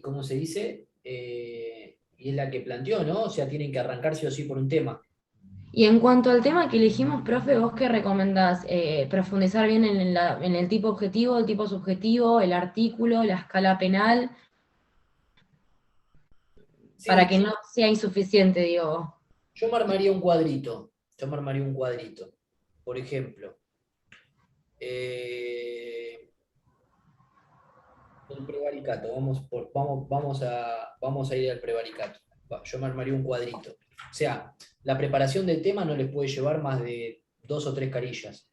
¿cómo se dice? Y es la que planteó, ¿no? O sea, tienen que arrancar sí o sí por un tema. Y en cuanto al tema que elegimos, profe, ¿vos qué recomendás? ¿Profundizar bien en el tipo objetivo, el tipo subjetivo, el artículo, la escala penal? Sí, para que no sea insuficiente, digo. Yo me armaría un cuadrito. Por ejemplo, el prevaricato. Vamos a ir al prevaricato. Yo me armaría un cuadrito. O sea, la preparación del tema no les puede llevar más de 2 o 3 carillas.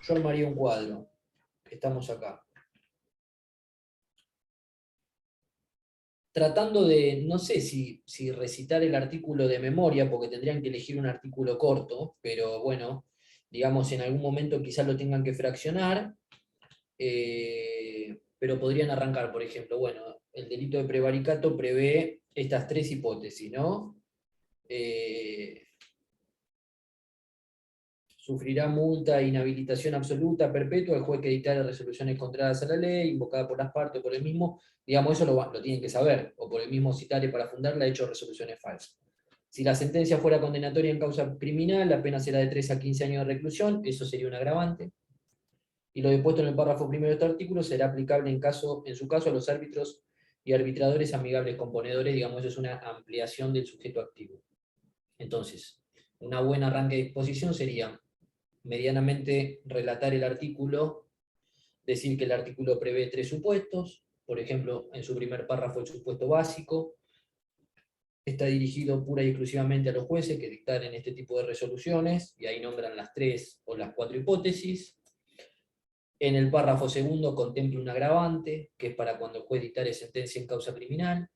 Yo armaría un cuadro. Estamos acá. Tratando de, no sé si recitar el artículo de memoria, porque tendrían que elegir un artículo corto, pero bueno, digamos, en algún momento quizás lo tengan que fraccionar, pero podrían arrancar, por ejemplo, bueno, el delito de prevaricato prevé estas 3 hipótesis, ¿no? Sufrirá multa e inhabilitación absoluta, perpetua, el juez que dictare resoluciones contrarias a la ley, invocada por las partes o por el mismo, digamos, eso lo tienen que saber, o por el mismo citare para fundarla, hecho resoluciones falsas. Si la sentencia fuera condenatoria en causa criminal, la pena será de 3 a 15 años de reclusión, eso sería un agravante. Y lo dispuesto en el párrafo primero de este artículo será aplicable en su caso a los árbitros y arbitradores amigables componedores, digamos, eso es una ampliación del sujeto activo. Entonces, una buena arranque de disposición sería medianamente relatar el artículo, decir que el artículo prevé 3 supuestos, por ejemplo, en su primer párrafo el supuesto básico, está dirigido pura y exclusivamente a los jueces que dictaren este tipo de resoluciones, y ahí nombran las 3 o las 4 hipótesis. En el párrafo segundo contempla un agravante, que es para cuando el juez dictare sentencia en causa criminal.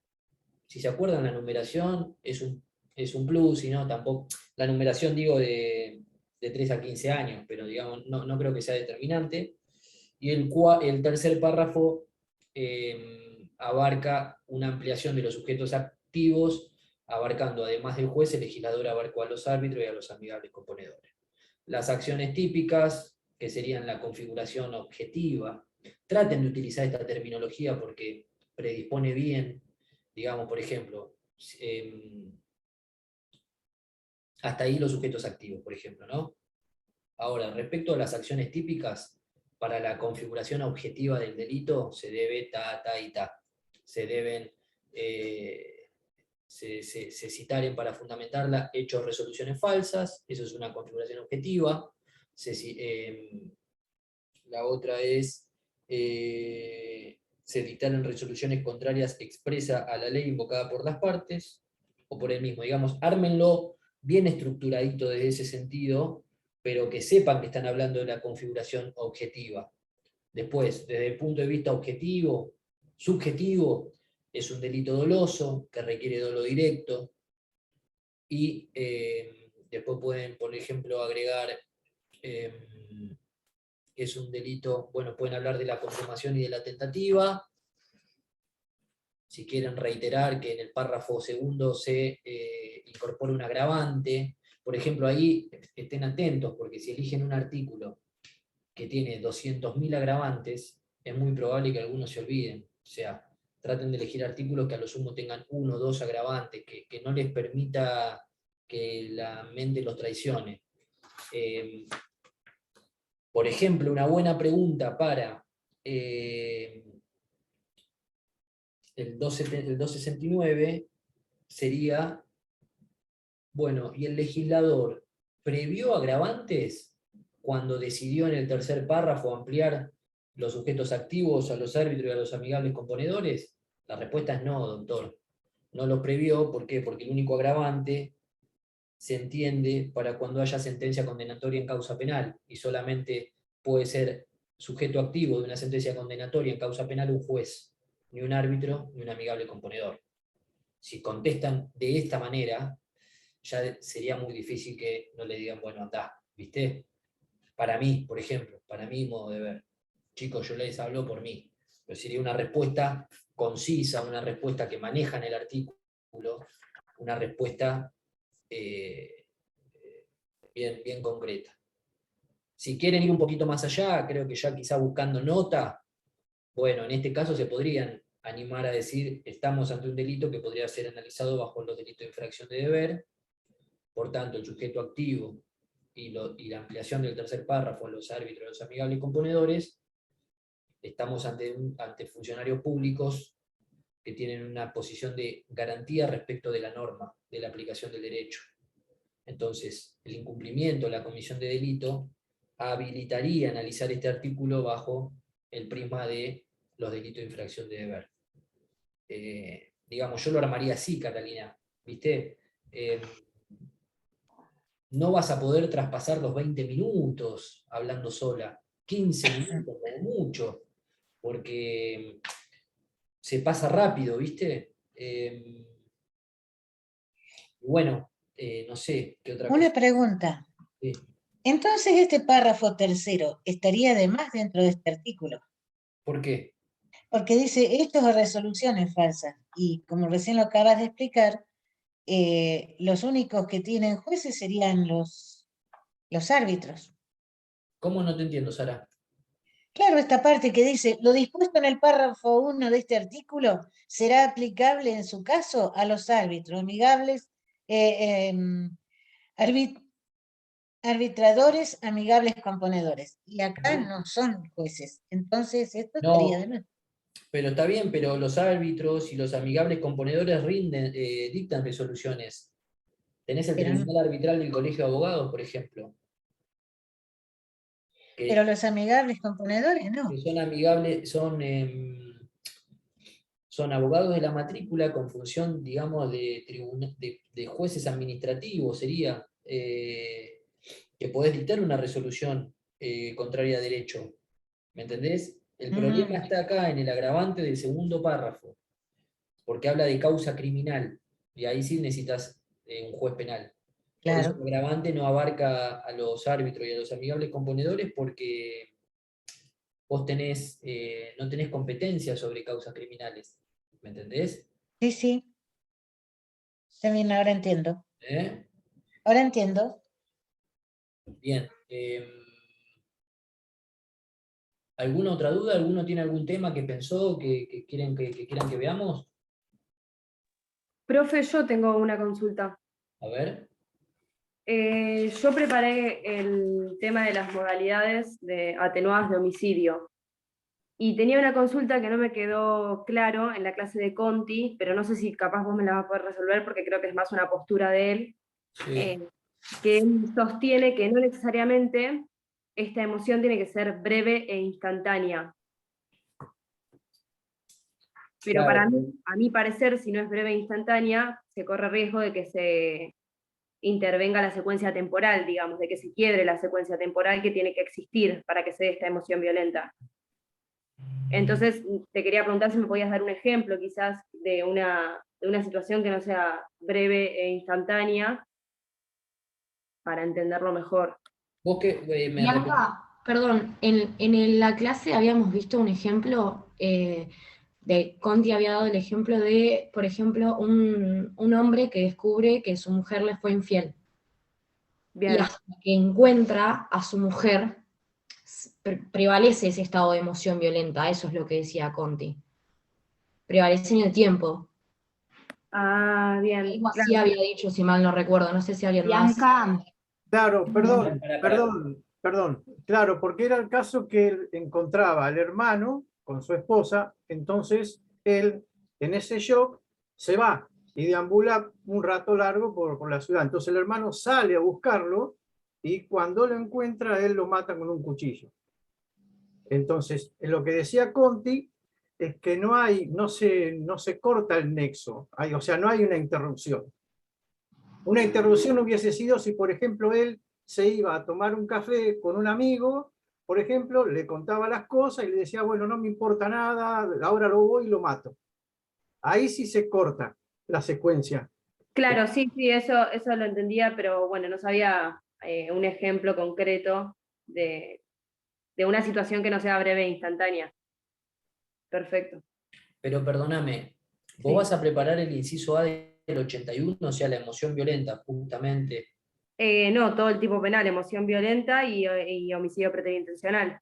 Si se acuerdan, la numeración es un plus, y no, tampoco, la numeración digo de 3 a 15 años, pero digamos, no creo que sea determinante. Y el tercer párrafo abarca una ampliación de los sujetos activos, abarcando además del juez, el legislador abarcó a los árbitros y a los amigables componedores. Las acciones típicas, que serían la configuración objetiva, traten de utilizar esta terminología porque predispone bien, digamos, por ejemplo, hasta ahí los sujetos activos, por ejemplo, ¿no? Ahora, respecto a las acciones típicas, para la configuración objetiva del delito se debe ta, ta y ta. Se deben, se citaren para fundamentarla hechos o resoluciones falsas, eso es una configuración objetiva. La otra es, se dictaron resoluciones contrarias expresa a la ley invocada por las partes, o por el mismo, digamos, ármenlo bien estructuradito desde ese sentido, pero que sepan que están hablando de la configuración objetiva. Después, desde el punto de vista objetivo, subjetivo, es un delito doloso, que requiere dolo directo, y después pueden, por ejemplo, agregar Es un delito, bueno, pueden hablar de la consumación y de la tentativa. Si quieren reiterar que en el párrafo segundo se incorpora un agravante, por ejemplo, ahí estén atentos, porque si eligen un artículo que tiene 200.000 agravantes, es muy probable que algunos se olviden. O sea, traten de elegir artículos que a lo sumo tengan 1 o 2 agravantes, que no les permita que la mente los traicione. Por ejemplo, una buena pregunta para el 269 sería, bueno, ¿y el legislador previó agravantes cuando decidió en el tercer párrafo ampliar los sujetos activos a los árbitros y a los amigables componedores? La respuesta es no, doctor. No lo previó, ¿por qué? Porque el único agravante se entiende para cuando haya sentencia condenatoria en causa penal, y solamente puede ser sujeto activo de una sentencia condenatoria en causa penal un juez, ni un árbitro, ni un amigable componedor. Si contestan de esta manera, ya sería muy difícil que no le digan, bueno, andá, ¿viste? Para mí, por ejemplo, para mi modo de ver. Chicos, yo les hablo por mí, pero sería una respuesta concisa, una respuesta que maneja en el artículo, una respuesta bien concreta. Si quieren ir un poquito más allá, creo que ya quizá buscando nota, bueno, en este caso se podrían animar a decir, estamos ante un delito que podría ser analizado bajo los delitos de infracción de deber, por tanto, el sujeto activo y la ampliación del tercer párrafo a los árbitros, los amigables componedores, estamos ante funcionarios públicos que tienen una posición de garantía respecto de la norma, de la aplicación del derecho. Entonces, el incumplimiento, la comisión de delito, habilitaría analizar este artículo bajo el prisma de los delitos de infracción de deber. Digamos, yo lo armaría así, Catalina, ¿viste? No vas a poder traspasar los 20 minutos hablando sola, 15 minutos como mucho, porque se pasa rápido, ¿viste? Bueno, no sé, ¿qué otra cosa? Una pregunta. Sí. Entonces, este párrafo tercero estaría además dentro de este artículo. ¿Por qué? Porque dice hechos o resoluciones falsas. Y como recién lo acabas de explicar, los únicos que tienen jueces serían los árbitros. ¿Cómo no te entiendo, Sara? Claro, esta parte que dice, lo dispuesto en el párrafo 1 de este artículo será aplicable en su caso a los árbitros, amigables, arbitradores, amigables componedores. Y acá no son jueces. Entonces, esto estaría de No, más. pero está bien, pero los árbitros y los amigables componedores dictan resoluciones. Tenés el Pero no. Tribunal Arbitral del Colegio de Abogados, por ejemplo. Pero los amigables componedores no. Que son amigables, son abogados de la matrícula con función, digamos, de jueces administrativos, sería, que podés dictar una resolución contraria a derecho. ¿Me entendés? El problema está acá en el agravante del segundo párrafo, porque habla de causa criminal, y ahí sí necesitas un juez penal. Por eso Claro. el agravante no abarca a los árbitros y a los amigables componedores, porque vos no tenés competencia sobre causas criminales. ¿Me entendés? Sí, sí. Está bien, ahora entiendo. Ahora entiendo. Bien. ¿Alguna otra duda? ¿Alguno tiene algún tema que pensó, que quieran que veamos? Profe, yo tengo una consulta. A ver. Yo preparé el tema de las modalidades de atenuadas de homicidio. Y tenía una consulta que no me quedó claro en la clase de Conti, pero no sé si capaz vos me la vas a poder resolver porque creo que es más una postura de él, que él sostiene que no necesariamente esta emoción tiene que ser breve e instantánea. Pero Claro. para mí, a mi parecer, si no es breve e instantánea, se corre riesgo de que se intervenga la secuencia temporal, digamos, de que se quiebre la secuencia temporal que tiene que existir para que se dé esta emoción violenta. Entonces, te quería preguntar si me podías dar un ejemplo, quizás, de una situación que no sea breve e instantánea, para entenderlo mejor. Vos que me Bianca, perdón, en la clase habíamos visto un ejemplo, Conti había dado el ejemplo de, por ejemplo, un hombre que descubre que su mujer le fue infiel. Y Bien. hasta que encuentra a su mujer, prevalece ese estado de emoción violenta, eso es lo que decía Conti. Prevalece en el tiempo. Ah, bien. Algo así Claro. había dicho, si mal no recuerdo, no sé si alguien más. Bianca, Claro, perdón, Pará. perdón. Claro, porque era el caso que él encontraba al hermano con su esposa, entonces él, en ese shock, se va y deambula un rato largo por la ciudad. Entonces el hermano sale a buscarlo y cuando lo encuentra, él lo mata con un cuchillo. Entonces, lo que decía Conti es que no se corta el nexo, o sea, no hay una interrupción. Una interrupción hubiese sido si, por ejemplo, él se iba a tomar un café con un amigo, por ejemplo, le contaba las cosas y le decía, bueno, no me importa nada, ahora lo voy y lo mato. Ahí sí se corta la secuencia. Claro, sí, eso lo entendía, pero bueno, no sabía un ejemplo concreto de una situación que no sea breve e instantánea. Perfecto. Pero perdóname, vos Sí. vas a preparar el inciso A del 81, o sea, la emoción violenta, justamente. No, todo el tipo penal, emoción violenta y homicidio preterintencional.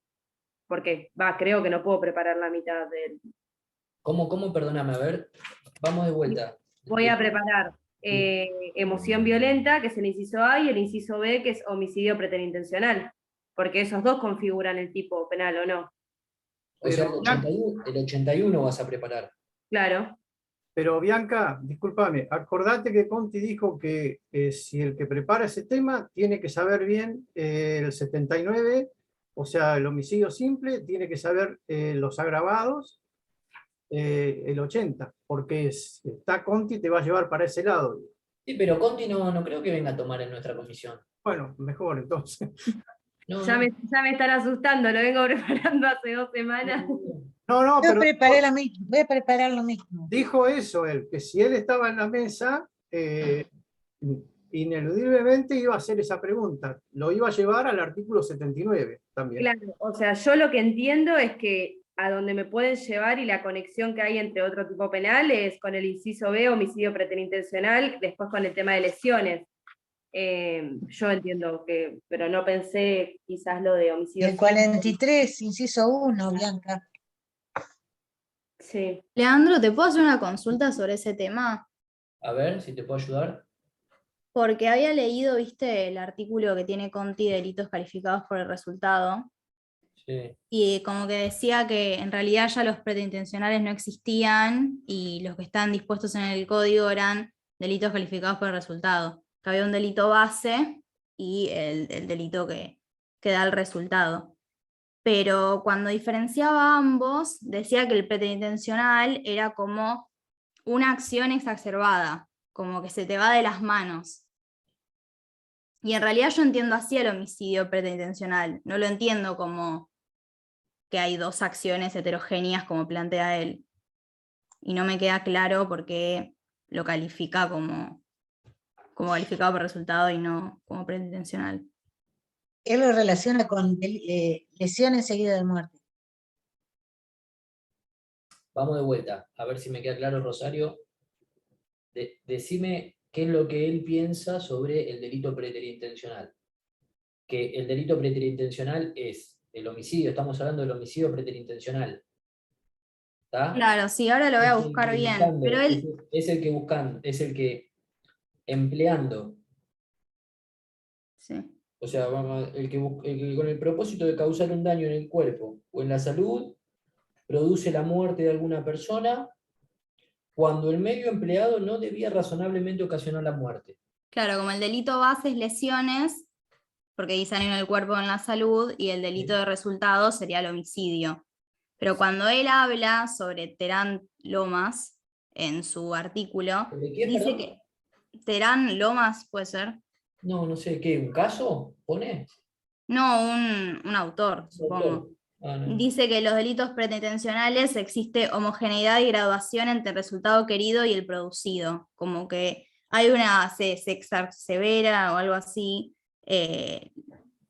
Porque, creo que no puedo preparar la mitad del... ¿Cómo? Perdóname, a ver, vamos de vuelta. Voy a preparar emoción violenta, que es el inciso A, y el inciso B, que es homicidio preterintencional. Porque esos dos configuran el tipo penal, ¿o no? O sea, Pero, el 81 vas a preparar. Claro. pero Bianca, discúlpame, acordate que Conti dijo que si el que prepara ese tema tiene que saber bien el 79, o sea, el homicidio simple, tiene que saber los agravados, el 80, porque está Conti te va a llevar para ese lado. Sí, pero Conti no creo que venga a tomar en nuestra comisión. Bueno, mejor entonces. No, Ya me están asustando, lo vengo preparando hace 2 semanas. No, Yo pero preparé lo mismo, voy a preparar lo mismo. dijo eso él, que si él estaba en la mesa, ineludiblemente iba a hacer esa pregunta. Lo iba a llevar al artículo 79 también. Claro, o sea, yo lo que entiendo es que a donde me pueden llevar y la conexión que hay entre otro tipo penal es con el inciso B, homicidio preterintencional, después con el tema de lesiones. Yo entiendo que, pero no pensé quizás lo de homicidio. El 43, inciso 1, Bianca. Sí. Leandro, ¿te puedo hacer una consulta sobre ese tema? A ver si te puedo ayudar. Porque había leído, viste, el artículo que tiene Conti de delitos calificados por el resultado, Sí. y como que decía que en realidad ya los preterintencionales no existían y los que están dispuestos en el código eran delitos calificados por el resultado. Que había un delito base y el delito que da el resultado. Pero cuando diferenciaba ambos, decía que el preterintencional era como una acción exacerbada, como que se te va de las manos. Y en realidad yo entiendo así el homicidio preterintencional, no lo entiendo como que hay dos acciones heterogéneas como plantea él. Y no me queda claro por qué lo califica como calificado por resultado y no como preterintencional. Él lo relaciona con lesiones seguidas de muerte. Vamos de vuelta, a ver si me queda claro, Rosario. Decime qué es lo que él piensa sobre el delito preterintencional. Que el delito preterintencional es el homicidio, estamos hablando del homicidio preterintencional. ¿Está? Claro, sí, ahora lo voy a buscar bien. Pero él... Es el que buscan, es el que empleando. Sí. O sea, el que con el propósito de causar un daño en el cuerpo o en la salud, produce la muerte de alguna persona cuando el medio empleado no debía razonablemente ocasionar la muerte. Claro, como el delito base es lesiones, porque hay daño en el cuerpo o en la salud, y el delito de resultado sería el homicidio. Pero cuando él habla sobre Terán Lomas, en su artículo, dice que Terán Lomas, ¿puede ser? No sé, ¿qué? ¿Un caso? ¿Pone? No, un autor, supongo. No. Dice que los delitos preterintencionales existe homogeneidad y graduación entre el resultado querido y el producido, como que hay una, se exarsevera o algo así,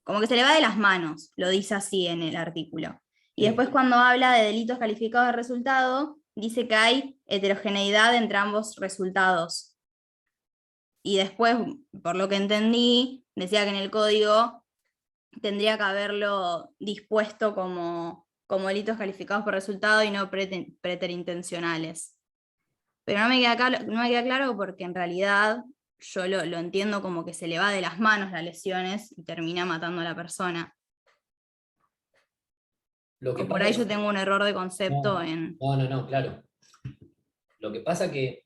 como que se le va de las manos, lo dice así en el artículo. Y Sí. después cuando habla de delitos calificados de resultado, dice que hay heterogeneidad entre ambos resultados. Y después, por lo que entendí, decía que en el código tendría que haberlo dispuesto como delitos calificados por resultado y no preterintencionales. Pero no me queda claro porque en realidad yo lo entiendo como que se le va de las manos las lesiones y termina matando a la persona. Lo que O por pasa ahí es- yo tengo un error de concepto No, en... no, claro. Lo que pasa que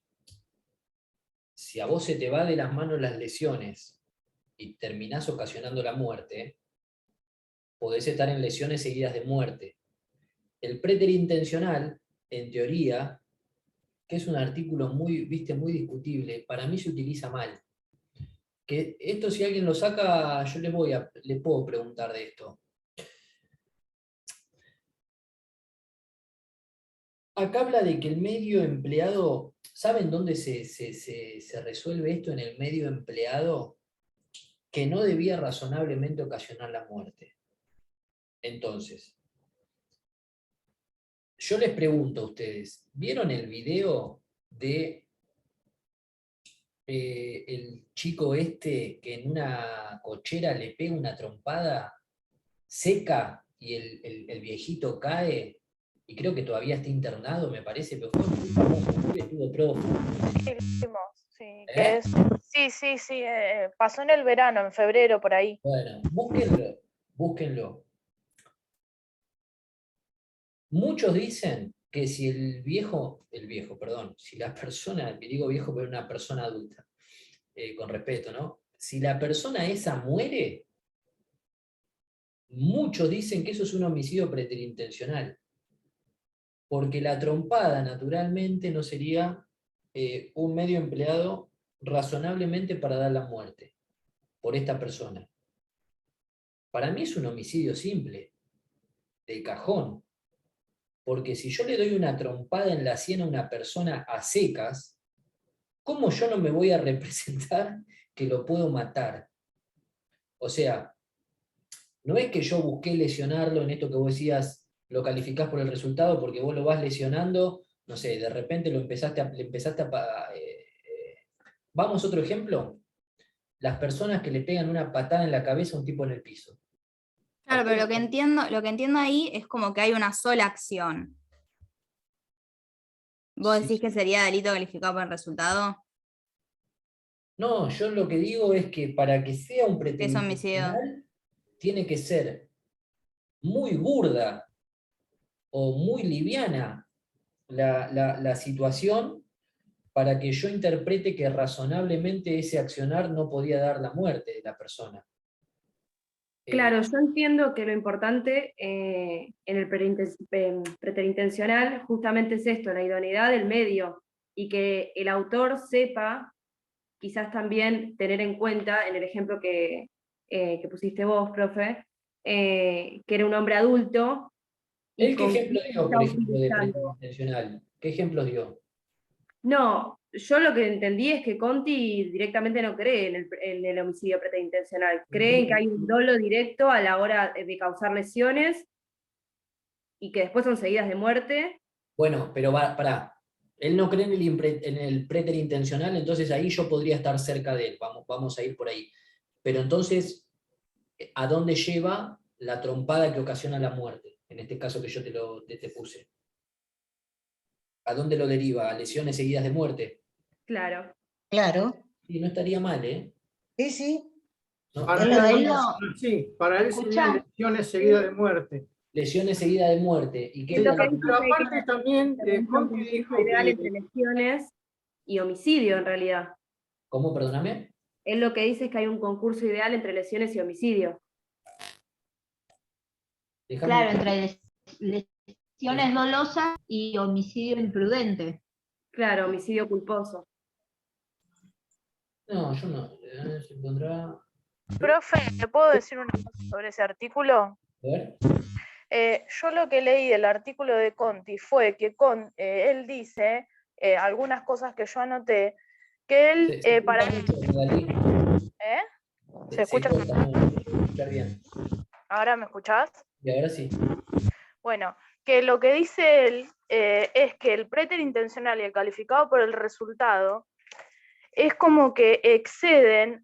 si a vos se te va de las manos las lesiones y terminás ocasionando la muerte, podés estar en lesiones seguidas de muerte. El preterintencional, en teoría, que es un artículo muy, viste, muy discutible, para mí se utiliza mal. Que esto si alguien lo saca, yo le puedo preguntar de esto. Acá habla de que el medio empleado, ¿saben dónde se resuelve esto en el medio empleado? Que no debía razonablemente ocasionar la muerte. Entonces, yo les pregunto a ustedes, ¿vieron el video de el chico este que en una cochera le pega una trompada seca y el viejito cae? Y creo que todavía está internado, me parece, pero fue muy famoso, muy estuvo prófugo. Sí, lo vimos, sí, ¿Eh? sí, pasó en el verano, en febrero, por ahí. Bueno, búsquenlo. Muchos dicen que si perdón, si la persona, digo viejo, pero una persona adulta, con respeto, ¿no? Si la persona esa muere, muchos dicen que eso es un homicidio preterintencional, porque la trompada naturalmente no sería un medio empleado razonablemente para dar la muerte por esta persona. Para mí es un homicidio simple, de cajón, porque si yo le doy una trompada en la sien a una persona a secas, ¿cómo yo no me voy a representar que lo puedo matar? O sea, no es que yo busqué lesionarlo en esto que vos decías, lo calificás por el resultado porque vos lo vas lesionando, no sé, de repente le empezaste a... Vamos, otro ejemplo. Las personas que le pegan una patada en la cabeza a un tipo en el piso. Claro, pero lo que entiendo ahí es como que hay una sola acción. ¿Vos Sí. decís que sería delito calificado por el resultado? No, yo lo que digo es que para que sea un Que es homicidio. preterintencional, tiene que ser muy burda o muy liviana la situación para que yo interprete que razonablemente ese accionar no podía dar la muerte de la persona. Claro, yo entiendo que lo importante en el preterintencional justamente es esto, la idoneidad del medio, y que el autor sepa, quizás también tener en cuenta, en el ejemplo que pusiste vos, profe, que era un hombre adulto. ¿Él qué con ejemplo quién dio, está por ejemplo, de utilizando. preterintencional? ¿Qué ejemplos dio? No, yo lo que entendí es que Conti directamente no cree en el homicidio preterintencional. Cree que hay un dolo directo a la hora de causar lesiones y que después son seguidas de muerte. Bueno, pero pará. Él no cree en el preterintencional, entonces ahí yo podría estar cerca de él. Vamos a ir por ahí. Pero entonces, ¿a dónde lleva la trompada que ocasiona la muerte? En este caso que yo te puse. ¿A dónde lo deriva? ¿A lesiones seguidas de muerte? Claro. Claro. Y no estaría mal, ¿eh? Sí, sí. No, Para Él él, lo Pero él dijo. no, sí, para él serían escucha, lesiones seguidas de muerte. lesiones seguidas de muerte. ¿Y Sí, qué? Lo que pero dice aparte que también es un Conti concurso dijo ideal que entre lesiones y homicidio en realidad. ¿Cómo, perdóname? Él lo que dice es que hay un concurso ideal entre lesiones y homicidio. Déjame- Claro, entre lesiones dolosas y homicidio imprudente. Claro, homicidio culposo. No, yo no. Se pondrá... profe, ¿te puedo decir una cosa sobre ese artículo? A ver. Yo lo que leí del artículo de Conti fue que él dice algunas cosas que yo anoté, que él Se para... corta mucho, Dalí. ¿Eh? ¿Se Se escucha? corta mucho. escuchar bien. ¿Ahora me escuchás? Y ahora sí. Bueno, que lo que dice él es que el preterintencional y el calificado por el resultado es como que exceden,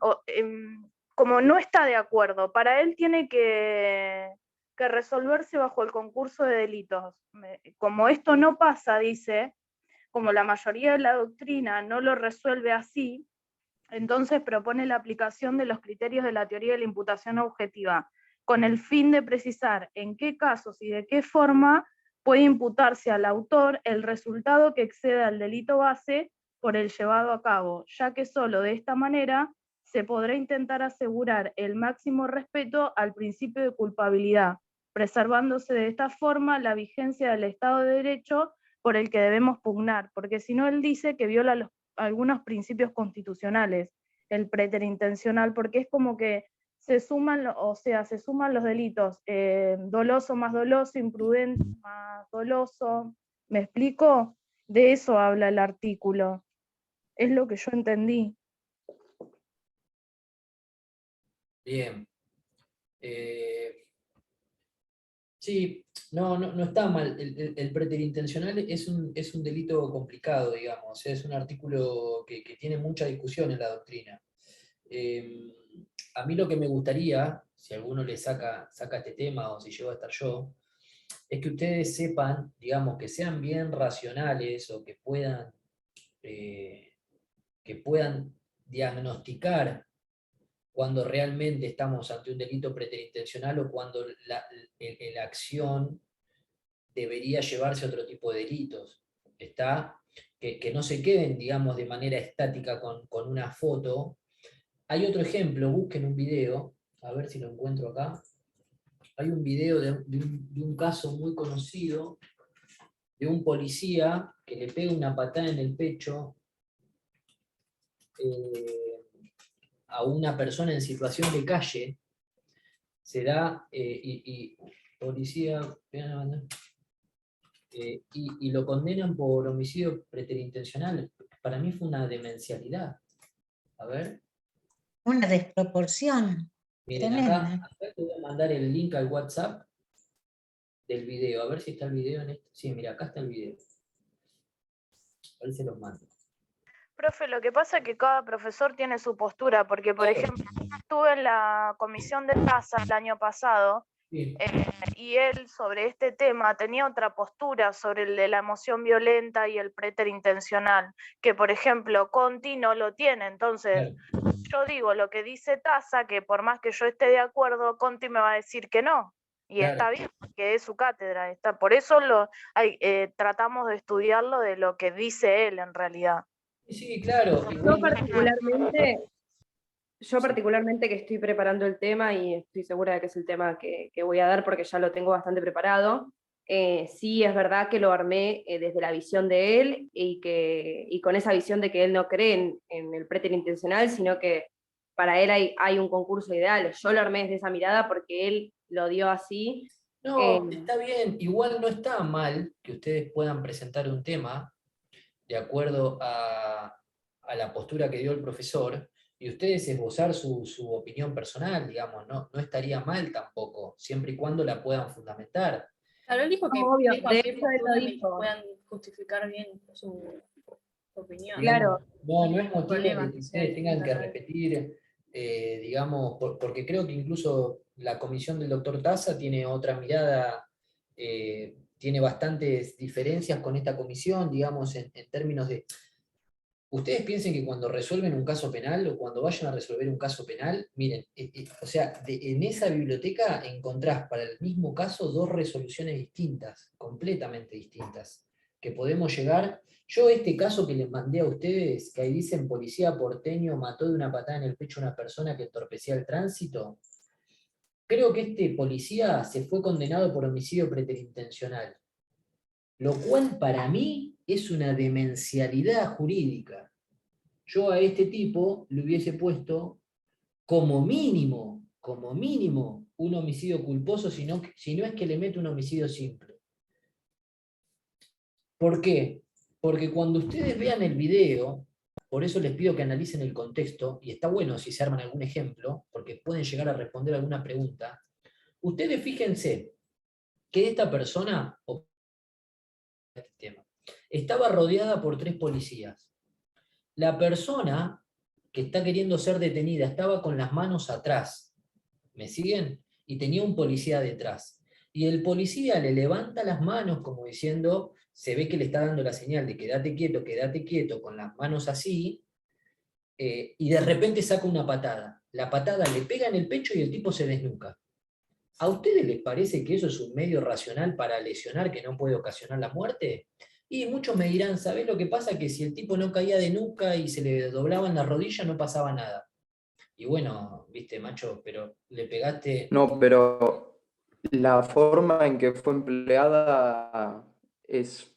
como no está de acuerdo. Para él tiene que resolverse bajo el concurso de delitos. Como esto no pasa, dice, como la mayoría de la doctrina no lo resuelve así, entonces propone la aplicación de los criterios de la teoría de la imputación objetiva, con el fin de precisar en qué casos y de qué forma puede imputarse al autor el resultado que exceda al delito base por el llevado a cabo, ya que solo de esta manera se podrá intentar asegurar el máximo respeto al principio de culpabilidad, preservándose de esta forma la vigencia del Estado de Derecho por el que debemos pugnar, porque si no él dice que viola algunos principios constitucionales, el preterintencional, porque es como que se suman los delitos, doloso más doloso, imprudente más doloso, ¿me explico? De eso habla el artículo, es lo que yo entendí. Bien. Sí, no está mal. El preterintencional es un delito complicado, digamos. Es un artículo que tiene mucha discusión en la doctrina. A mí lo que me gustaría, si alguno le saca este tema o si llego a estar yo, es que ustedes sepan, digamos, que sean bien racionales o que puedan diagnosticar cuando realmente estamos ante un delito preterintencional o cuando la acción debería llevarse a otro tipo de delitos. Que no se queden, digamos, de manera estática con una foto. Hay otro ejemplo, busquen un video, a ver si lo encuentro acá. Hay un video de un caso muy conocido de un policía que le pega una patada en el pecho a una persona en situación de calle. Se da, policía, y lo condenan por homicidio preterintencional. Para mí fue una demencialidad. A ver. Una desproporción. Miren, acá te voy a mandar el link al WhatsApp del video. A ver si está el video en esto. Sí, mira, acá está el video. A ver si los mando. Profe, lo que pasa es que cada profesor tiene su postura, porque por ejemplo, estuve en la comisión de tasa el año pasado, sí. Y él sobre este tema tenía otra postura sobre el de la emoción violenta y el preterintencional, que por ejemplo Conti no lo tiene. Entonces yo digo lo que dice Tasa, que por más que yo esté de acuerdo, Conti me va a decir que no, y está bien, porque es su cátedra, por eso tratamos de estudiarlo de lo que dice él en realidad. Sí, claro. Yo particularmente que estoy preparando el tema y estoy segura de que es el tema que voy a dar porque ya lo tengo bastante preparado, sí es verdad que lo armé desde la visión de él y con esa visión de que él no cree en el preterintencional, sino que para él hay un concurso ideal. Yo lo armé desde esa mirada porque él lo dio así. No, está bien. Igual no está mal que ustedes puedan presentar un tema de acuerdo a la postura que dio el profesor, y ustedes esbozar su opinión personal, digamos, no estaría mal tampoco, siempre y cuando la puedan fundamentar. Claro, él dijo que obvio, de hecho él lo dijo. puedan justificar bien su opinión. Claro. No es motivo de que ustedes tengan que repetir, digamos, porque creo que incluso la comisión del doctor Tasa tiene otra mirada, tiene bastantes diferencias con esta comisión, digamos, en términos de... Ustedes piensen que cuando resuelven un caso penal o cuando vayan a resolver un caso penal, miren, o sea, en esa biblioteca encontrás para el mismo caso 2 resoluciones distintas, completamente distintas, que podemos llegar... Yo este caso que les mandé a ustedes, que ahí dicen policía porteño mató de una patada en el pecho a una persona que entorpecía el tránsito, creo que este policía se fue condenado por homicidio preterintencional, lo cual para mí es una demencialidad jurídica. Yo a este tipo le hubiese puesto como mínimo, un homicidio culposo, si no es que le mete un homicidio simple. ¿Por qué? Porque cuando ustedes vean el video, por eso les pido que analicen el contexto, y está bueno si se arman algún ejemplo, porque pueden llegar a responder alguna pregunta. Ustedes fíjense que esta persona, estaba rodeada por 3 policías. La persona que está queriendo ser detenida estaba con las manos atrás, ¿me siguen? Y tenía un policía detrás. Y el policía le levanta las manos como diciendo, se ve que le está dando la señal de quédate quieto, con las manos así, y de repente saca una patada. La patada le pega en el pecho y el tipo se desnuca. ¿A ustedes les parece que eso es un medio racional para lesionar que no puede ocasionar la muerte? Y muchos me dirán, ¿sabés lo que pasa? Que si el tipo no caía de nuca y se le doblaban las rodillas no pasaba nada. Y bueno, viste, macho, pero le pegaste... No, pero la forma en que fue empleada es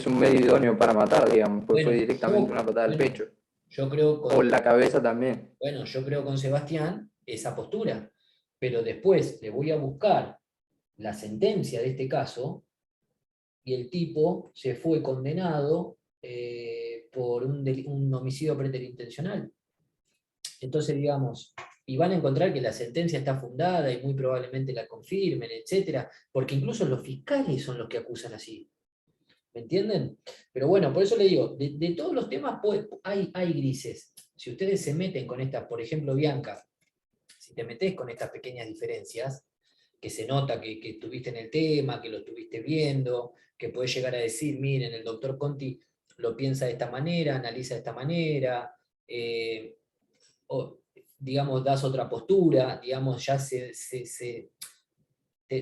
un medio idóneo para matar, digamos, pues fue Bueno, directamente una patada al pecho. Yo creo O en la cabeza también. Bueno, yo creo con Sebastián esa postura, pero después le voy a buscar la sentencia de este caso y el tipo se fue condenado por un homicidio preterintencional. Entonces, digamos, y van a encontrar que la sentencia está fundada y muy probablemente la confirmen, etcétera, porque incluso los fiscales son los que acusan así. ¿Me entienden? Pero bueno, por eso le digo, de todos los temas hay grises. Si ustedes se meten con estas, por ejemplo, Bianca, si te metés con estas pequeñas diferencias, que se nota que estuviste en el tema, que lo estuviste viendo, que podés llegar a decir, miren, el doctor Conti lo piensa de esta manera, analiza de esta manera, o digamos, das otra postura, digamos, ya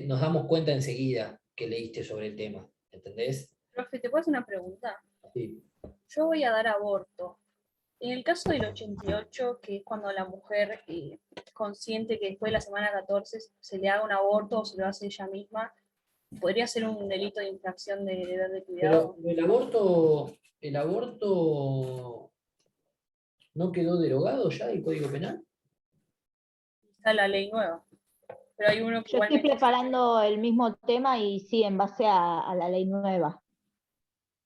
nos damos cuenta enseguida que leíste sobre el tema, ¿entendés? Profe, ¿te puedo hacer una pregunta? Sí. Yo voy a dar aborto. En el caso del 88, que es cuando la mujer consciente que después de la semana 14 se le haga un aborto o se lo hace ella misma, ¿podría ser un delito de infracción de deber de cuidado? Pero el aborto ¿no quedó derogado ya el Código Penal? Está la ley nueva. Pero hay uno que Yo estoy igualmente... preparando el mismo tema y sí, en base a la ley nueva,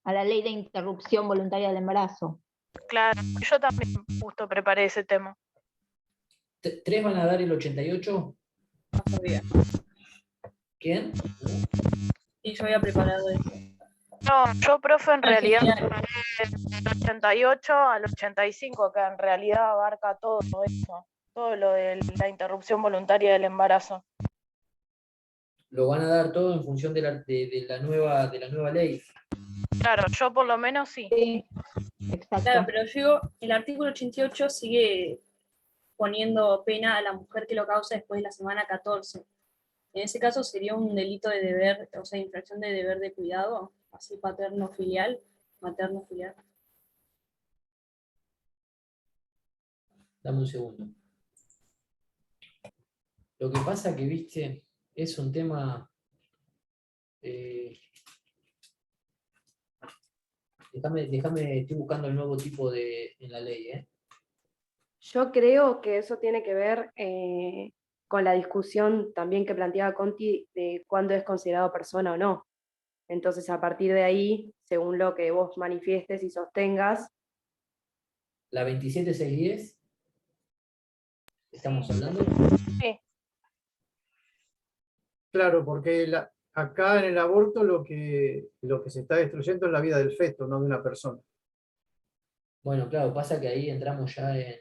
a la ley de interrupción voluntaria del embarazo. Claro, yo también justo preparé ese tema. ¿3 van a dar el 88? No sabía. ¿Quién? Y yo había preparado eso. No, yo, profe, en realidad preparé del 88 al 85, que en realidad abarca todo eso, todo lo de la interrupción voluntaria del embarazo. Lo van a dar todo en función de la nueva ley. Claro, yo por lo menos sí. Sí, exacto. Claro, pero yo digo, el artículo 88 sigue poniendo pena a la mujer que lo causa después de la semana 14. En ese caso sería un delito de deber, o sea, infracción de deber de cuidado, así paterno-filial, materno-filial. Dame un segundo. Lo que pasa que, viste, es un tema... Déjame, estoy buscando el nuevo tipo en la ley, ¿eh? Yo creo que eso tiene que ver con la discusión también que planteaba Conti de cuándo es considerado persona o no. Entonces, a partir de ahí, según lo que vos manifiestes y sostengas... ¿La 27610? ¿Estamos hablando? Sí. Claro, porque acá en el aborto lo que se está destruyendo es la vida del feto, no de una persona. Bueno, claro, pasa que ahí entramos ya en...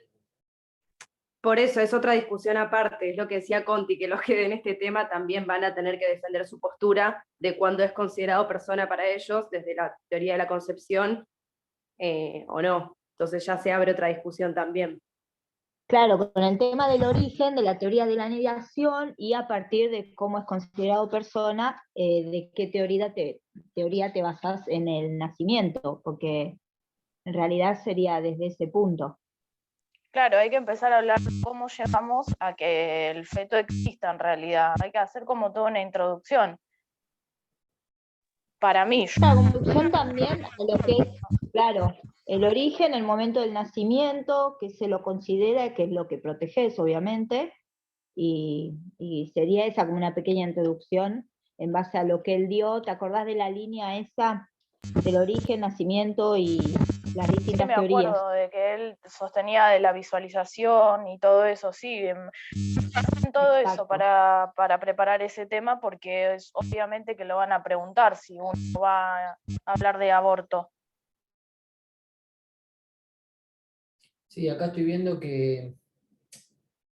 Por eso es otra discusión aparte, es lo que decía Conti, que los que ven este tema también van a tener que defender su postura de cuándo es considerado persona para ellos, desde la teoría de la concepción o no. Entonces ya se abre otra discusión también. Claro, con el tema del origen, de la teoría de la negación y a partir de cómo es considerado persona, de qué teoría te basás en el nacimiento, porque en realidad sería desde ese punto. Claro, hay que empezar a hablar de cómo llegamos a que el feto exista en realidad. Hay que hacer como toda una introducción. Para mí. Una introducción también a lo que es, claro, el origen, el momento del nacimiento, que se lo considera, que es lo que proteges, obviamente, y sería esa como una pequeña introducción en base a lo que él dio. ¿Te acordás de la línea esa del origen, nacimiento y las Sí, distintas me teorías. acuerdo de que él sostenía de la visualización y todo eso, sí, todo eso Exacto. para preparar ese tema, porque es obviamente que lo van a preguntar si uno va a hablar de aborto. Sí, acá estoy viendo que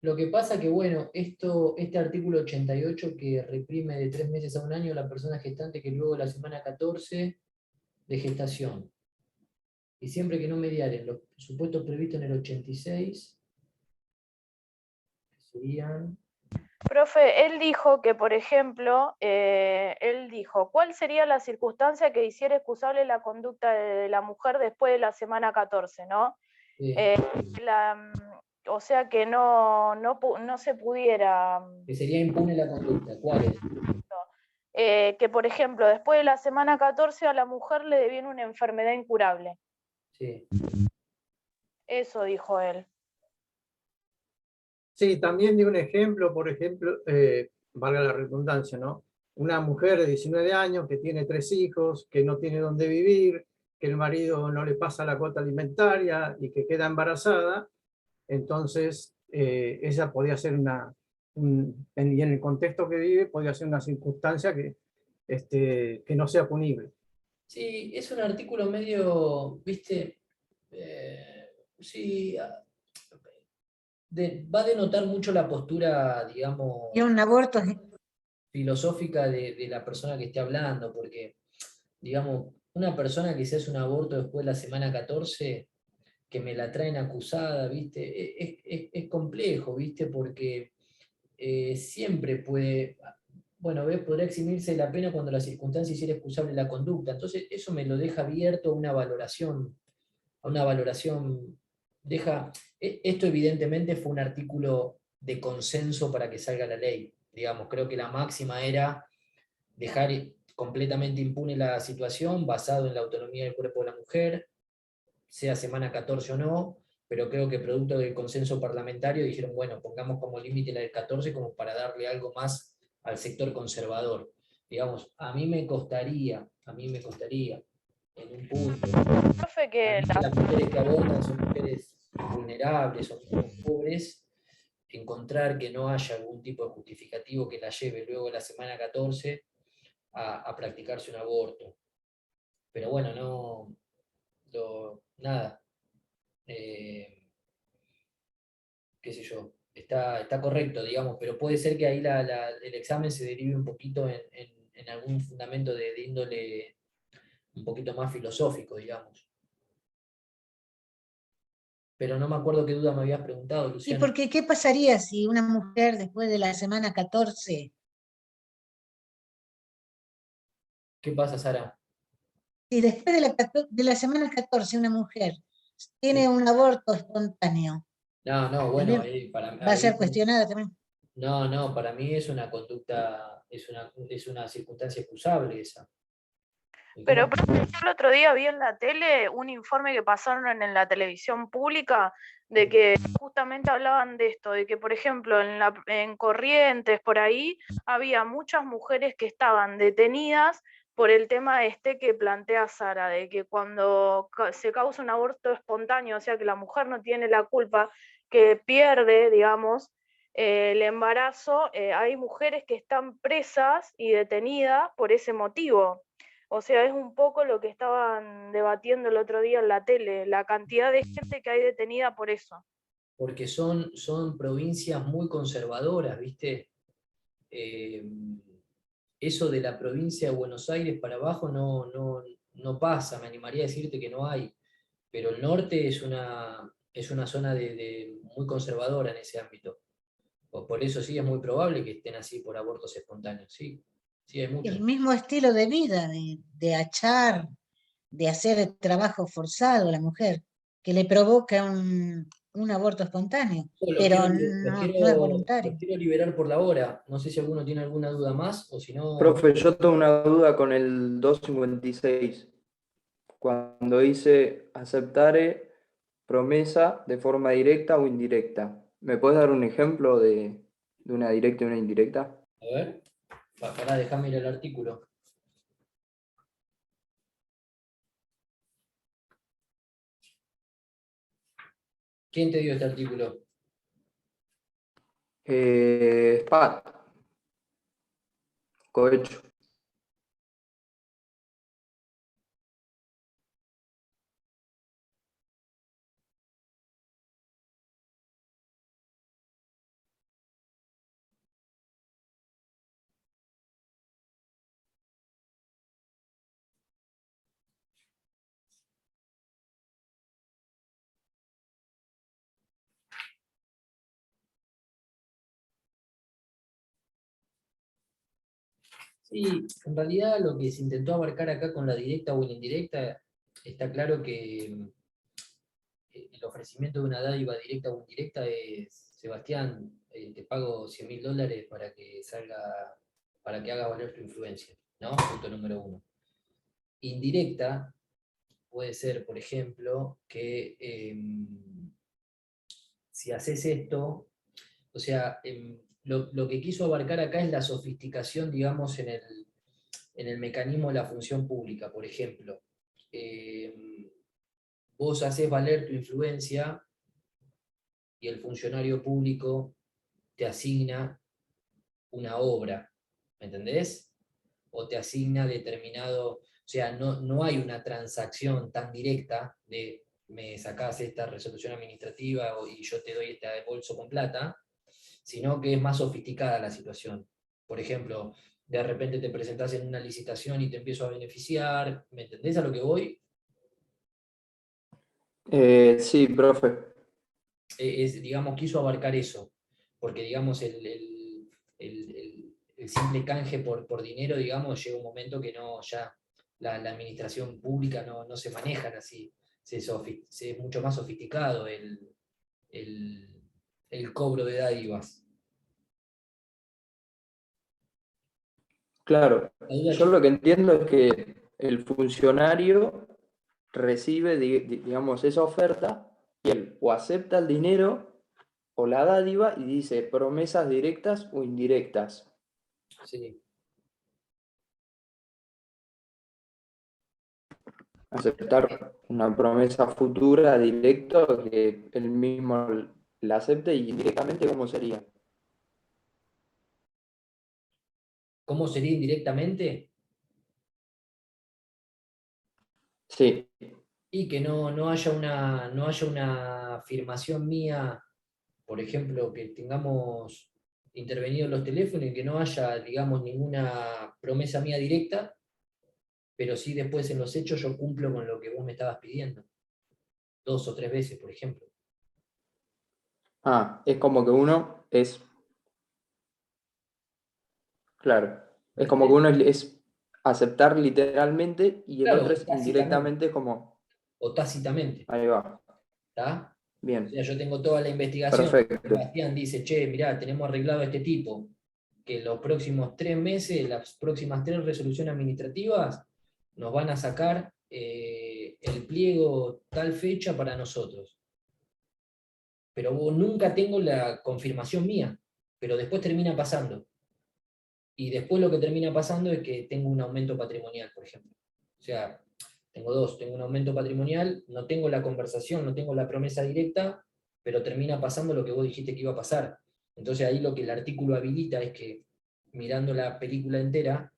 lo que pasa que, bueno, este artículo 88 que reprime de 3 meses a un año a la persona gestante que luego de la semana 14 de gestación. Y siempre que no mediaren los supuestos previstos en el 86, que serían... Profe, él dijo que, por ejemplo, él dijo, ¿cuál sería la circunstancia que hiciera excusable la conducta de la mujer después de la semana 14, ¿no? Sí. O sea que no se pudiera... Que sería impune la conducta. ¿Cuál es? que, por ejemplo, después de la semana 14 a la mujer le deviene una enfermedad incurable. Sí. Eso dijo él. Sí, también di un ejemplo, por ejemplo, valga la redundancia, ¿no? Una mujer de 19 años que tiene 3 hijos, que no tiene dónde vivir, que el marido no le pasa la cuota alimentaria y que queda embarazada, entonces ella podía ser y en el contexto que vive, podía ser una circunstancia que no sea punible. Sí, es un artículo medio, viste, sí, va a denotar mucho la postura, digamos, Y un aborto filosófica de la persona que esté hablando, porque, digamos, una persona que se hace un aborto después de la semana 14, que me la traen acusada, viste, es complejo, viste, porque siempre puede, bueno, podrá eximirse de la pena cuando la circunstancia hiciera excusable la conducta. Entonces, eso me lo deja abierto a una valoración, esto evidentemente fue un artículo de consenso para que salga la ley. Digamos, creo que la máxima era dejar completamente impune la situación basado en la autonomía del cuerpo de la mujer, sea semana 14 o no, pero creo que producto del consenso parlamentario dijeron, bueno, pongamos como límite la del 14 como para darle algo más al sector conservador. Digamos, a mí me costaría en un punto, Profe, que las mujeres que abortan son mujeres vulnerables, son mujeres pobres, encontrar que no haya algún tipo de justificativo que la lleve luego de la semana 14 a practicarse un aborto. Pero bueno, nada. Qué sé yo, está correcto, digamos, pero puede ser que ahí el examen se derive un poquito en algún fundamento de índole un poquito más filosófico, digamos. Pero no me acuerdo qué duda me habías preguntado, ¿Y Luciano. porque qué pasaría si una mujer después de la semana 14, ¿Qué pasa, Sara? si después de la semana 14 una mujer tiene un aborto espontáneo, No, bueno, también va a ser cuestionada también? No, para mí es una conducta, es una circunstancia excusable esa. Pero profe, yo el otro día vi en la tele un informe que pasaron en la televisión pública de que justamente hablaban de esto, de que por ejemplo en Corrientes, por ahí, había muchas mujeres que estaban detenidas por el tema que plantea Sara, de que cuando se causa un aborto espontáneo, o sea que la mujer no tiene la culpa, que pierde, digamos, el embarazo, hay mujeres que están presas y detenidas por ese motivo. O sea, es un poco lo que estaban debatiendo el otro día en la tele, la cantidad de gente que hay detenida por eso. Porque son provincias muy conservadoras, ¿viste? Eso de la provincia de Buenos Aires para abajo no pasa, me animaría a decirte que no hay, pero el norte es una zona muy conservadora en ese ámbito. Por eso sí es muy probable que estén así por abortos espontáneos, sí hay muchos. El mismo estilo de vida, de achar, de hacer el trabajo forzado a la mujer, que le provoca un aborto espontáneo, pero no es voluntario. Los quiero liberar por la hora. No sé si alguno tiene alguna duda más o si no. Profe, yo tengo una duda con el 256. Cuando dice aceptare promesa de forma directa o indirecta. ¿Me puedes dar un ejemplo de una directa y una indirecta? A ver, déjame ir al artículo. ¿Quién te dio este artículo? Spat. Cohecho. Sí, en realidad lo que se intentó abarcar acá con la directa o la indirecta, está claro que el ofrecimiento de una dádiva directa o indirecta es, Sebastián, te pago $100.000 para que salga, para que hagas valer tu influencia, ¿no? Punto número uno. Indirecta puede ser, por ejemplo, que si haces esto, o sea, lo que quiso abarcar acá es la sofisticación, digamos, en el mecanismo de la función pública. Por ejemplo, vos haces valer tu influencia y el funcionario público te asigna una obra, ¿me entendés? O te asigna determinado, o sea, no hay una transacción tan directa de me sacás esta resolución administrativa y yo te doy este bolso con plata, sino que es más sofisticada la situación. Por ejemplo, de repente te presentás en una licitación y te empiezo a beneficiar, ¿me entendés a lo que voy? Sí, profe. Digamos, quiso abarcar eso, porque digamos el simple canje por dinero, digamos, llega un momento que no, ya la administración pública no se manejan así, es mucho más sofisticado el cobro de dádivas. Claro, La duda, yo lo que entiendo es que el funcionario recibe, digamos, esa oferta y él o acepta el dinero o la dádiva y dice promesas directas o indirectas. sí. Aceptar una promesa futura directa que él mismo la acepte y indirectamente, ¿cómo sería? ¿Cómo sería indirectamente? Sí. Y que no haya una afirmación mía, por ejemplo, que tengamos intervenido los teléfonos y que no haya, digamos, ninguna promesa mía directa, pero sí después en los hechos yo cumplo con lo que vos me estabas pidiendo. 2 o 3 veces, por ejemplo. Ah, es como que uno es... Claro, es como que uno es aceptar literalmente y el Claro, otro es indirectamente como... o tácitamente. Ahí va. ¿Está? O Bien, sea, yo tengo toda la investigación. perfecto. Sebastián dice, che, mirá, tenemos arreglado a este tipo, que los próximos 3 meses, las próximas 3 resoluciones administrativas, nos van a sacar el pliego tal fecha para nosotros. Pero nunca tengo la confirmación mía, pero después termina pasando. Y después lo que termina pasando es que tengo un aumento patrimonial, por ejemplo. O sea, tengo un aumento patrimonial, no tengo la conversación, no tengo la promesa directa, pero termina pasando lo que vos dijiste que iba a pasar. Entonces ahí lo que el artículo habilita es que, mirando la película entera,